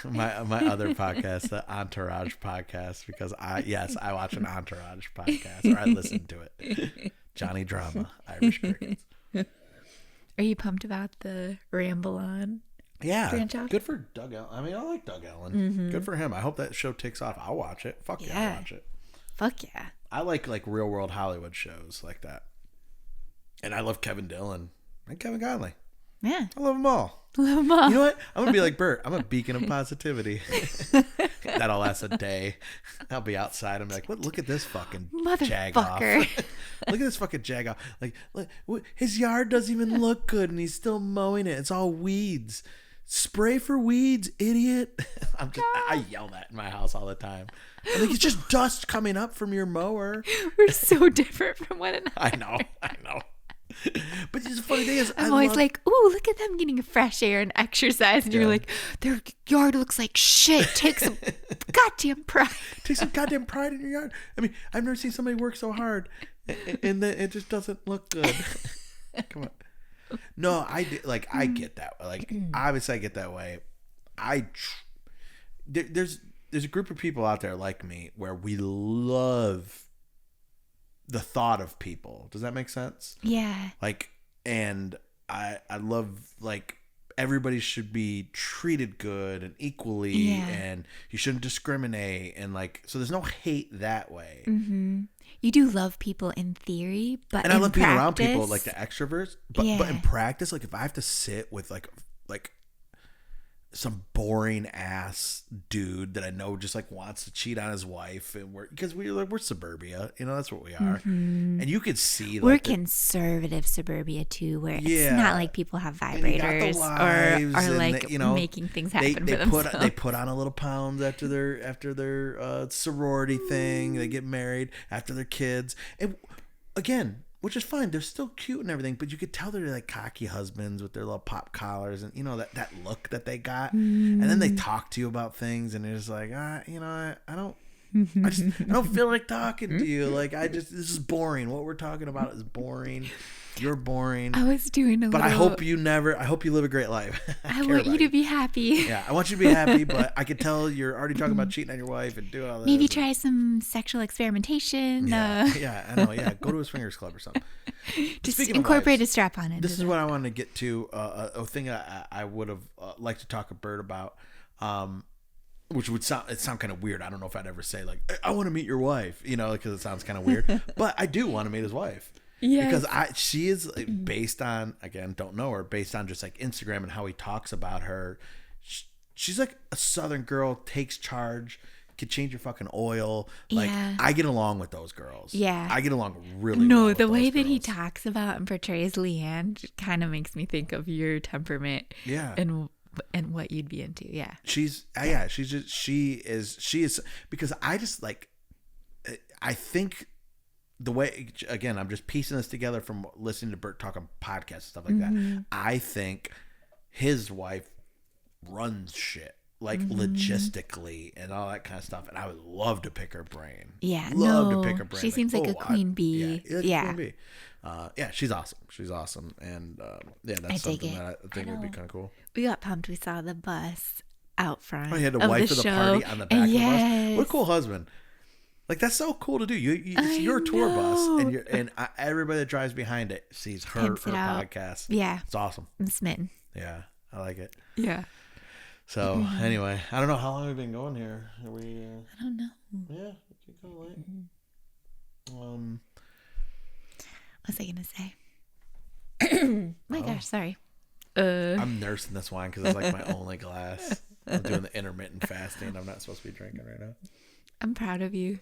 my other podcast, the Entourage podcast, because I watch an Entourage podcast, or I listen to it. Johnny Drama, Irish crickets. Are you pumped about the Ramble On? Yeah, franchise? Good for Doug Ellen. I mean, I like Doug Ellen. Good for him. I hope that show takes off. I'll watch it. Fuck yeah, I'll watch it. Fuck yeah. I like real world Hollywood shows like that. And I love Kevin Dillon and Kevin Conley. Yeah. I love them all. You know what? I'm going to be like Bert. I'm a beacon of positivity. That'll last a day. I'll be outside. I'm like, look at this fucking jag off. Look at this fucking jag off. Like, his yard doesn't even look good and he's still mowing it. It's all weeds. Spray for weeds, idiot. I yell that in my house all the time. I'm like, it's just dust coming up from your mower. We're so different from one another. I know. But the funny thing is, I'm always like, ooh, look at them getting fresh air and exercise. And you're like, their yard looks like shit. Take some goddamn pride. Take some goddamn pride in your yard. I mean, I've never seen somebody work so hard and then it just doesn't look good. Come on. No, I get that. Like, obviously I get that way. There's a group of people out there like me where we love the thought of people. Does that make sense? Yeah. Like, and I love, like, everybody should be treated good and equally, and you shouldn't discriminate, and like, so there's no hate that way. Mm-hmm. You do love people in theory, but and I love being around people like the extroverts, but in practice, like if I have to sit with like some boring ass dude that I know just like wants to cheat on his wife, and we're suburbia, that's what we are. And you could see we're conservative suburbia too, where it's not like people have vibrators or like making things happen for themselves. They put on a little pounds after their sorority thing. They get married after their kids, and again, which is fine. They're still cute and everything, but you could tell they're like cocky husbands with their little pop collars and that look that they got. And then they talk to you about things, and it's like, I don't feel like talking to you. Like this is boring. What we're talking about is boring. You're boring. I was doing but I hope you live a great life. I want you to be happy. Yeah, I want you to be happy, but I could tell you're already talking about cheating on your wife and doing all that. Maybe try some sexual experimentation. Yeah, I know. Yeah, go to a swingers club or something. Just incorporate a strap on it. This is what I wanted to get to. A thing I would have liked to talk to Bert about, which would sound kind of weird. I don't know if I'd ever say like, I want to meet your wife, because it sounds kind of weird. But I do want to meet his wife. Yeah, because she is based on, again, don't know her, based on just like Instagram and how he talks about her. She's like a Southern girl, takes charge, could change your fucking oil. Like, I get along with those girls. Yeah, I get along really well with the way those that girls. he talks about and portrays Leanne kind of makes me think of your temperament. Yeah, and what you'd be into. Yeah, she is because I just like, I think. The way, again, I'm just piecing this together from listening to Bert talk on podcasts and stuff like that. I think his wife runs shit, like logistically and all that kind of stuff. And I would love to pick her brain. Yeah, to pick her brain. She seems like a queen bee. Yeah. Queen bee. She's awesome. She's awesome. And that's something that I think would be kind of cool. We got pumped. We saw the bus out front. Oh, he had a wife of the party on the back of the bus. What a cool husband. Like, that's so cool to do. It's your tour bus, and everybody that drives behind it sees her podcast. Yeah, it's awesome. I'm smitten. Yeah, I like it. Yeah. So anyway, I don't know how long we've been going here. Are we? I don't know. Yeah, we keep going late. What was I gonna say? My gosh, sorry. I'm nursing this wine because it's like my only glass. I'm doing the intermittent fasting. I'm not supposed to be drinking right now. I'm proud of you.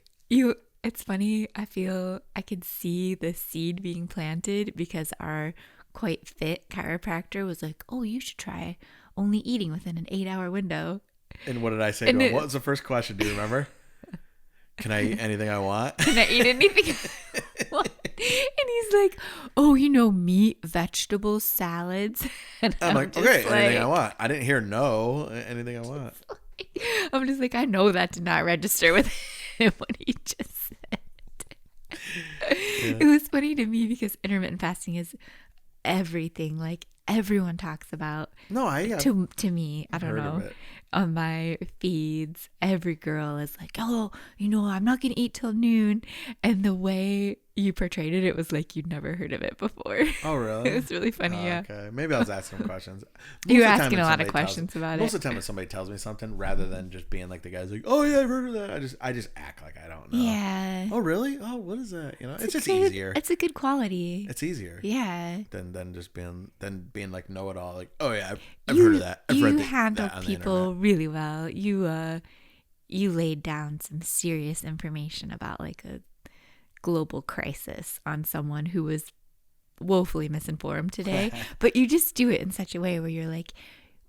It's funny. I feel I could see the seed being planted because our quite fit chiropractor was like, "Oh, you should try only eating within an 8-hour window." And what did I say to him? What was the first question? Do you remember? Can I eat anything I want? Can I eat anything I want? And he's like, "Oh, meat, vegetables, salads." And I'm like, okay, anything I want. I didn't hear no. Anything I want. I'm just like, I know that did not register with him when he just said. Yeah. It was funny to me because intermittent fasting is everything. Like, everyone talks about. No, to me, I don't know. On my feeds, every girl is like, "Oh, I'm not gonna eat till noon," and the way you portrayed it, it was like you'd never heard of it before. Oh, really? It was really funny. Yeah. Okay, maybe I was asking questions. You were asking a lot of questions about it. Most of the time, when somebody tells me something, rather than just being like the guy's like, "Oh yeah, I've heard of that," I just act like I don't know. Yeah. Oh really? Oh, what is that? It's just easier. It's a good quality. It's easier. Yeah. Than just being like know it all. Like, oh yeah, I've heard of that. You handle people really well. You laid down some serious information about like a global crisis on someone who was woefully misinformed today. But you just do it in such a way where you're like,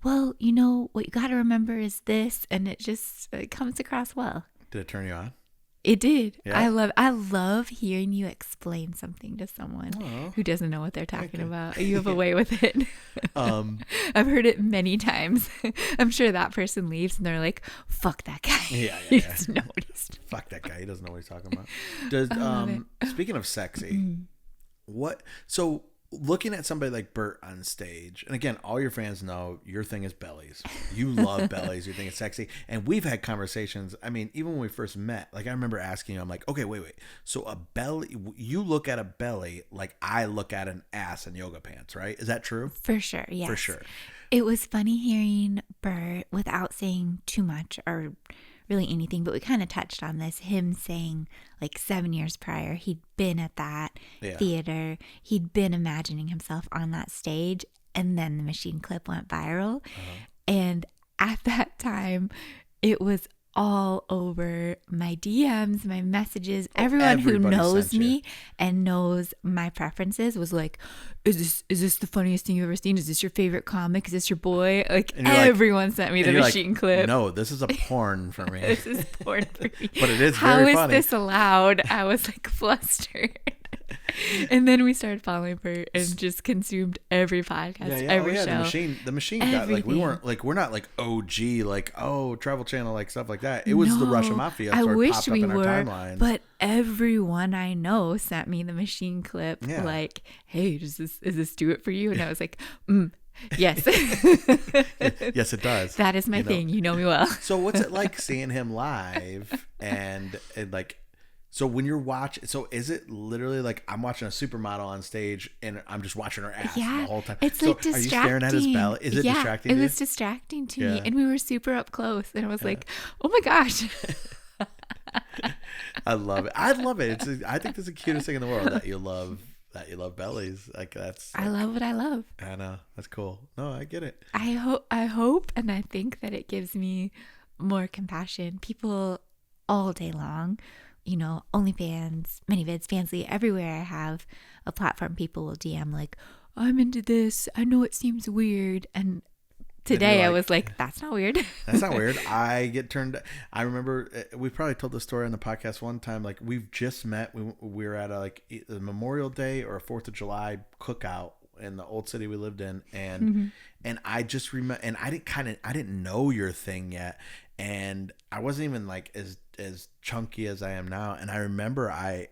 well, what you got to remember is this, and it comes across well. Did it turn you on? It did. Yeah. I love hearing you explain something to someone who doesn't know what they're talking about. You have a way with it. I've heard it many times. I'm sure that person leaves and they're like, "Fuck that guy." Yeah. He doesn't know what he's doing. Fuck that guy. He doesn't know what he's talking about. Speaking of sexy, so looking at somebody like Bert on stage, and again, all your fans know your thing is bellies. You love bellies. You think it's sexy. And we've had conversations. I mean, even when we first met, like I remember asking you, I'm like, okay, wait. So a belly, you look at a belly like I look at an ass in yoga pants, right? Is that true? For sure. Yes. For sure. It was funny hearing Bert, without saying too much or really anything, but we kind of touched on this, him saying like 7 years prior he'd been at that theater, he'd been imagining himself on that stage, and then the machine clip went viral. And at that time, it was all over my DMs, my messages. Everyone who everybody knows sent you. me and knows my preferences was like, is this the funniest thing you've ever seen? Is this your favorite comic? Is this your boy? Like, And you're like- everyone sent me the And you're machine like, clip. No, this is a porn for me. This is porn for me. But it is How very is funny. this allowed? I was like flustered. And then we started following Bert and just consumed every podcast, every show. The machine got like, we everything. weren't like, we're not like OG, like, oh, Travel Channel, like stuff like that. It was the Russian Mafia. I So it wish popped up we in our were, timelines. but everyone I know sent me the machine clip. Yeah. Like, hey, is this do it for you? And I was like, yes. Yes, it does. That is my thing. You know me well. So what's it like seeing him live and like, so when you're watching, so is it literally like I'm watching a supermodel on stage and I'm just watching her ass the whole time? It's so like distracting. Are you staring at his belly? Is it distracting it to you? was distracting to me. Yeah. And we were super up close. And I was like, oh my gosh. I love it. I love it. I think that's the cutest thing in the world that you love bellies. Like that's. I love what I love. I know. That's cool. No, I get it. I hope and I think that it gives me more compassion. People all day long, OnlyFans, ManyVids, Fansly, everywhere I have a platform, people will DM like, I'm into this. I know it seems weird. And today I was like, that's not weird. That's not weird. I I remember we probably told the story on the podcast one time. Like we've just met. We were at a Memorial Day or a 4th of July cookout in the old city we lived in. And I just remember, and I didn't know your thing yet. And I wasn't even like as chunky as I am now. And I remember I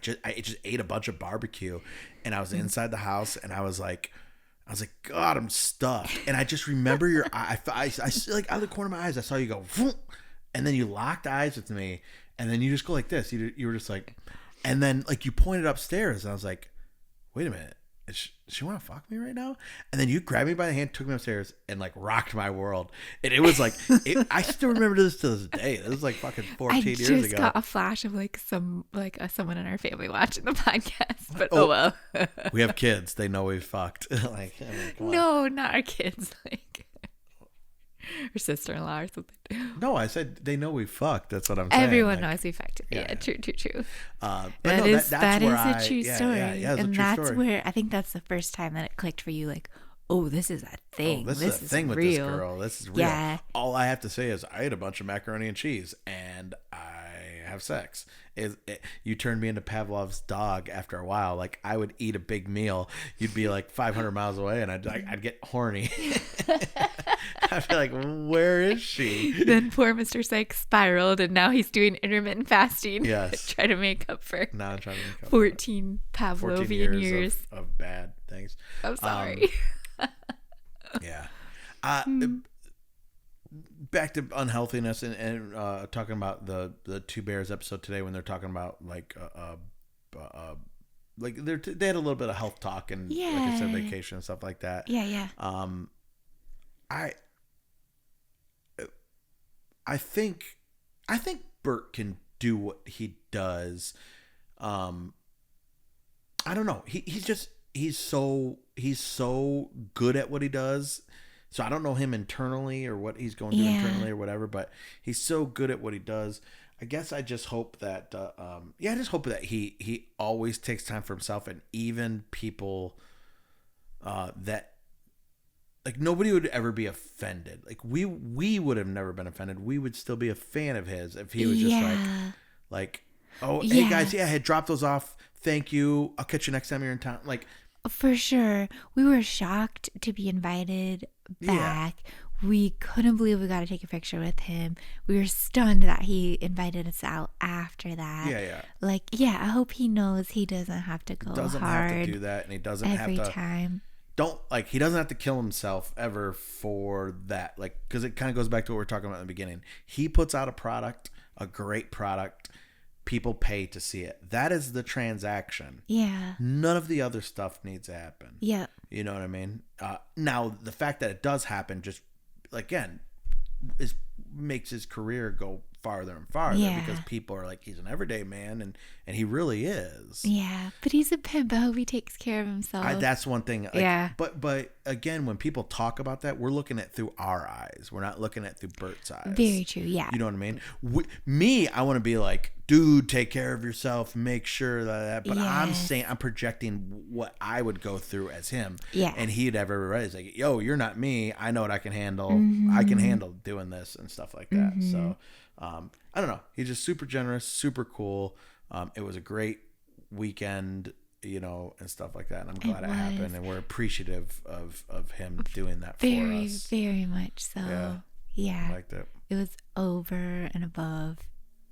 just ate a bunch of barbecue and I was inside the house and I was like, God, I'm stuffed. And I just remember your eye. I see, like, out of the corner of my eyes, I saw you go, "Vroom," and then you locked eyes with me. And then you just go like this. You were just like, and then like you pointed upstairs. And I was like, wait a minute. Does she want to fuck me right now? And then you grabbed me by the hand, took me upstairs, and like rocked my world. And it was like, I still remember this to this day. This was like fucking 14 years ago. I just got a flash of like someone in our family watching the podcast. But oh well. We have kids. They know we fucked. Like, I mean, come on. No, not our kids. Like her sister-in-law or something. No, I said they know we fucked. That's what I'm saying. Everyone like, knows we fucked. Yeah, true. But That no, is that's where a true story. Yeah, and that's where I think that's the first time that it clicked for you. Like, oh, this is a thing. This is a thing with real. this girl. This is real. Yeah. All I have to say is I ate a bunch of macaroni and cheese and I have sex. You turned me into Pavlov's dog after a while. Like I would eat a big meal. You'd be like 500 miles away and I'd get horny. I'd be like, where is she? Then poor Mr. Syke spiraled and now he's doing intermittent fasting. Yes. to try to make up for now I'm trying to make up 14 Pavlovian years of bad things. I'm sorry. Yeah. Back to unhealthiness and talking about the Two Bears episode today when they're talking about like they had a little bit of health talk and like I said, vacation and stuff like that. Yeah. I think Bert can do what he does. I don't know. He's so good at what he does. So I don't know him internally or what he's going through internally or whatever, but he's so good at what he does. I guess I just hope that, I just hope that he always takes time for himself, and even people that like nobody would ever be offended. Like we would have never been offended. We would still be a fan of his if he was just like, oh, hey guys, I had dropped those off. Thank you. I'll catch you next time you're in town. Like, for sure. We were shocked to be invited back. Yeah. We couldn't believe we got to take a picture with him. We were stunned that he invited us out after that. Yeah. Like, I hope he knows he doesn't have to go doesn't hard have to do that, and he doesn't every have to time. He doesn't have to kill himself ever for that. Like, because it kind of goes back to what we were talking about in the beginning. He puts out a product, a great product. People pay to see it. That is the transaction. Yeah. None of the other stuff needs to happen. Yeah. You know what I mean? Now, the fact that it does happen just, again, makes his career go farther and farther Yeah. because people are like, he's an everyday man, and he really is. Yeah, but he's a pimp. I hope he takes care of himself. That's one thing. Like, Yeah. But again, when people talk about that, we're looking at through our eyes. We're not looking at through Bert's eyes. Very true. Yeah. You know what I mean? Me, I want to be like, dude, take care of yourself. Make sure that. But I'm saying, I'm projecting what I would go through as him. Yeah. And he'd have every right. He's like, yo, you're not me. I know what I can handle. Mm-hmm. I can handle doing this and stuff like that. Mm-hmm. So, I don't know. He's just super generous, super cool. It was a great weekend, you know, and stuff like that. And I'm glad it happened, and we're appreciative of him doing that for us. Very much so. Yeah. I liked it. It was over and above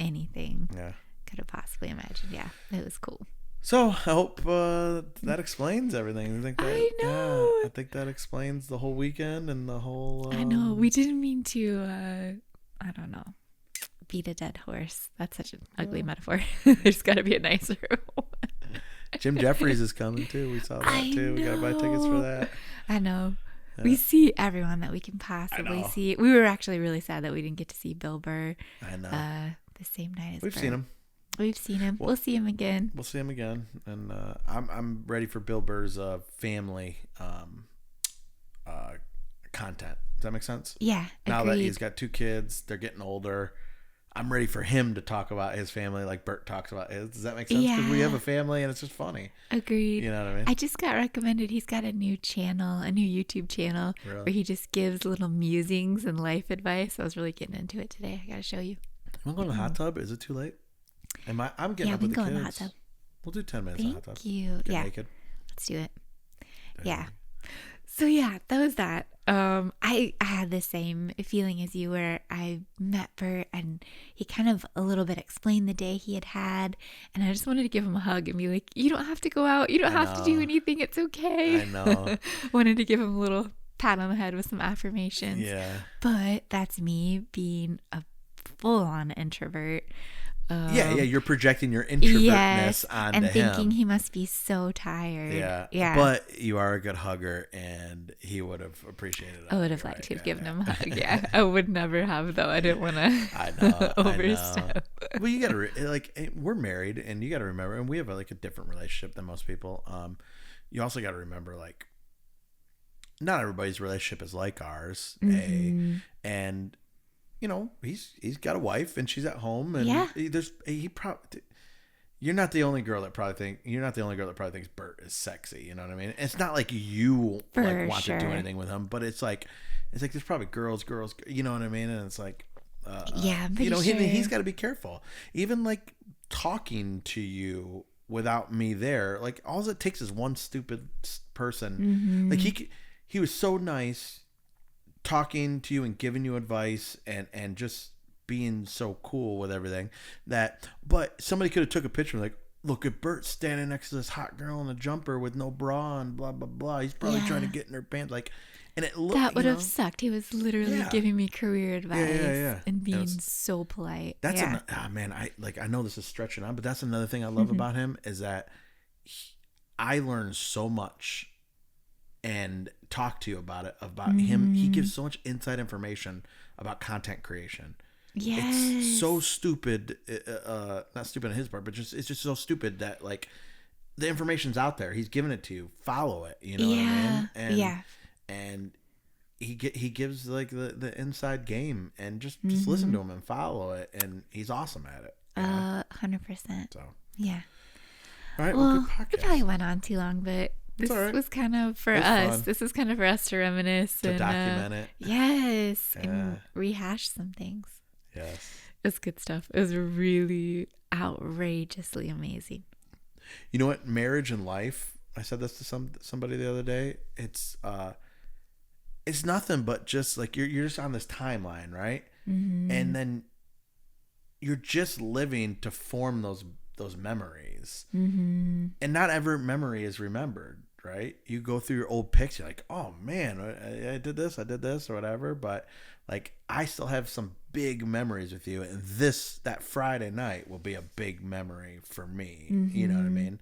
anything. Yeah. Could have possibly imagined. Yeah. It was cool. So I hope that explains everything. I know. Yeah, I think that explains the whole weekend and the whole. I know. We didn't mean to. I don't know. Beat a dead horse. That's such an ugly metaphor. There's got to be a nicer one. Jim Jeffries is coming too. We saw that too. We got to buy tickets for that. I know. Yeah. We see everyone that we can possibly see. We were actually really sad that we didn't get to see Bill Burr. I know. The same night as We've Bert. seen him. We've seen him. We'll see him again. We'll see him again, and I'm ready for Bill Burr's family content. Does that make sense? Yeah. Now agreed. that he's got 2 kids, they're getting older. I'm ready for him to talk about his family like Bert talks about his. Does that make sense? Because we have a family and it's just funny. Agreed. You know what I mean? I just got recommended. He's got a new channel, a new YouTube channel Really? where he just gives little musings and life advice. I was really getting into it today. I got to show you. You want to go in the hot tub? Is it too late? I'm getting up with the kids. Yeah, we can go in the hot tub. We'll do 10 minutes in the hot tub. Thank you. Get naked. Let's do it. Yeah. So yeah, that was that. I had the same feeling as you where I met Bert and he kind of a little bit explained the day he had, and I just wanted to give him a hug and be like, you don't have to go out, you don't have to do anything, it's okay. I know. Wanted to give him a little pat on the head with some affirmations. Yeah. But that's me being a full-on introvert. Yeah, you're projecting your introvertness onto him. And thinking he must be so tired. Yeah. But you are a good hugger, and he would have appreciated it. I would have liked to have given him a hug. Yeah. I would never have, though. I didn't want to overstep. Well, you got to, we're married, and you got to remember, and we have, a different relationship than most people. You also got to remember, not everybody's relationship is like ours, and you know, he's got a wife and she's at home, and you're not the only girl that probably thinks Bert is sexy. You know what I mean? It's not like you want to do anything with him, but it's like there's probably girls. You know what I mean? And it's like, you know, he's got to be careful. Even talking to you without me there, all it takes is one stupid person. He was so nice, talking to you and giving you advice and just being so cool with everything but somebody could have took a picture and look at Bert standing next to this hot girl in a jumper with no bra and blah blah blah, he's probably trying to get in her pants, and it looked, that would have sucked. He was literally giving me career advice and being and so polite. That's man, I know this is stretching on, but that's another thing I love about him is that I learned so much and talk to you about him. He gives so much inside information about content creation. Yes. It's so stupid, not stupid on his part, but it's just so stupid that the information's out there. He's giving it to you. Follow it. You know what I mean? And he gives the inside game, and just listen to him and follow it, and he's awesome at it. 100%. So yeah. All right. Well, good podcast. it probably went on too long, but this was kind of for us. Fun. This is kind of for us to reminisce to and document it. Yes, and rehash some things. Yes, it was good stuff. It was really outrageously amazing. You know what? Marriage and life. I said this to somebody the other day. It's nothing but just you're just on this timeline, right? And then you're just living to form those memories, and not every memory is remembered, right? You go through your old pics, you're like, oh man, I did this or whatever, but I still have some big memories with you, and that Friday night will be a big memory for me. You know what I mean?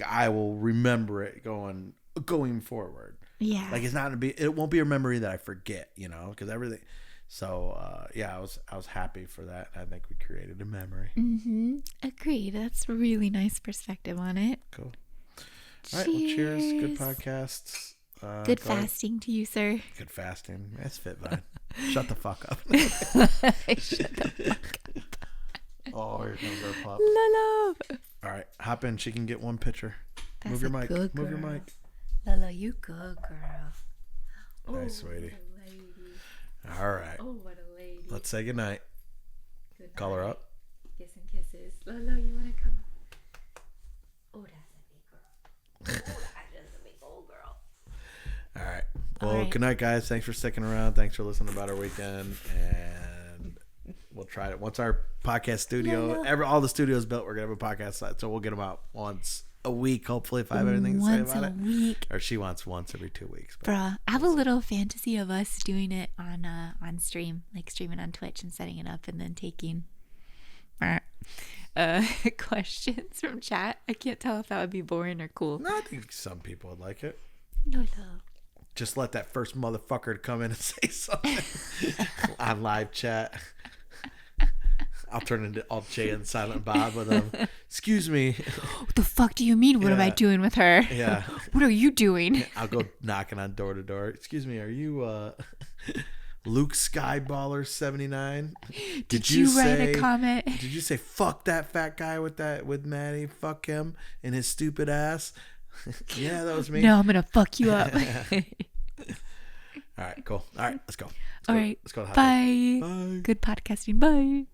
I will remember it going forward. Yeah. It won't be a memory that I forget, you know, because everything. So yeah, I was happy for that. I think we created a memory. Agreed. That's a really nice perspective on it. Cool. All right, well, cheers. Good podcasts. Good fasting to you, sir. Good fasting. That's fit, Vine. Shut the fuck up. Shut the fuck up. Oh, here comes our pup. Lolo. All right, hop in. She can get one picture. That's Move your a mic. good Move your girl. mic. Lolo, you good girl. Nice, sweetie. What a lady. All right. Oh, what a lady. Let's say goodnight. Good Call her night. up. Kiss and kisses. Lolo, you want to come? Oh, that's a big girl. Oh, that's a big old girl. All right. Well, All right. Good night, guys. Thanks for sticking around. Thanks for listening about our weekend. And we'll try it. Once our podcast studio, all the studios built, we're going to have a podcast site. So we'll get them out once a week, hopefully, if I have anything to say about it. Once a week. Or she wants once every 2 weeks. But Bruh, I have a little fantasy of us doing it on stream, like streaming on Twitch and setting it up and then taking questions from chat. I can't tell if that would be boring or cool. no, I think some people would like it. No. Just let that first motherfucker come in and say something on live chat. I'll turn into all Jay and Silent Bob with them. Excuse me. What the fuck do you mean? What am I doing with her? Yeah. What are you doing? I'll go knocking on door to door. Excuse me, are you Luke Skyballer 79? Did you write a comment? Did you say fuck that fat guy with Maddy? Fuck him and his stupid ass? Yeah, that was me. No, I'm gonna fuck you up. All right, cool. All right, let's go. All right. Let's go to the hot Bye. dog. Bye. Good podcasting. Bye.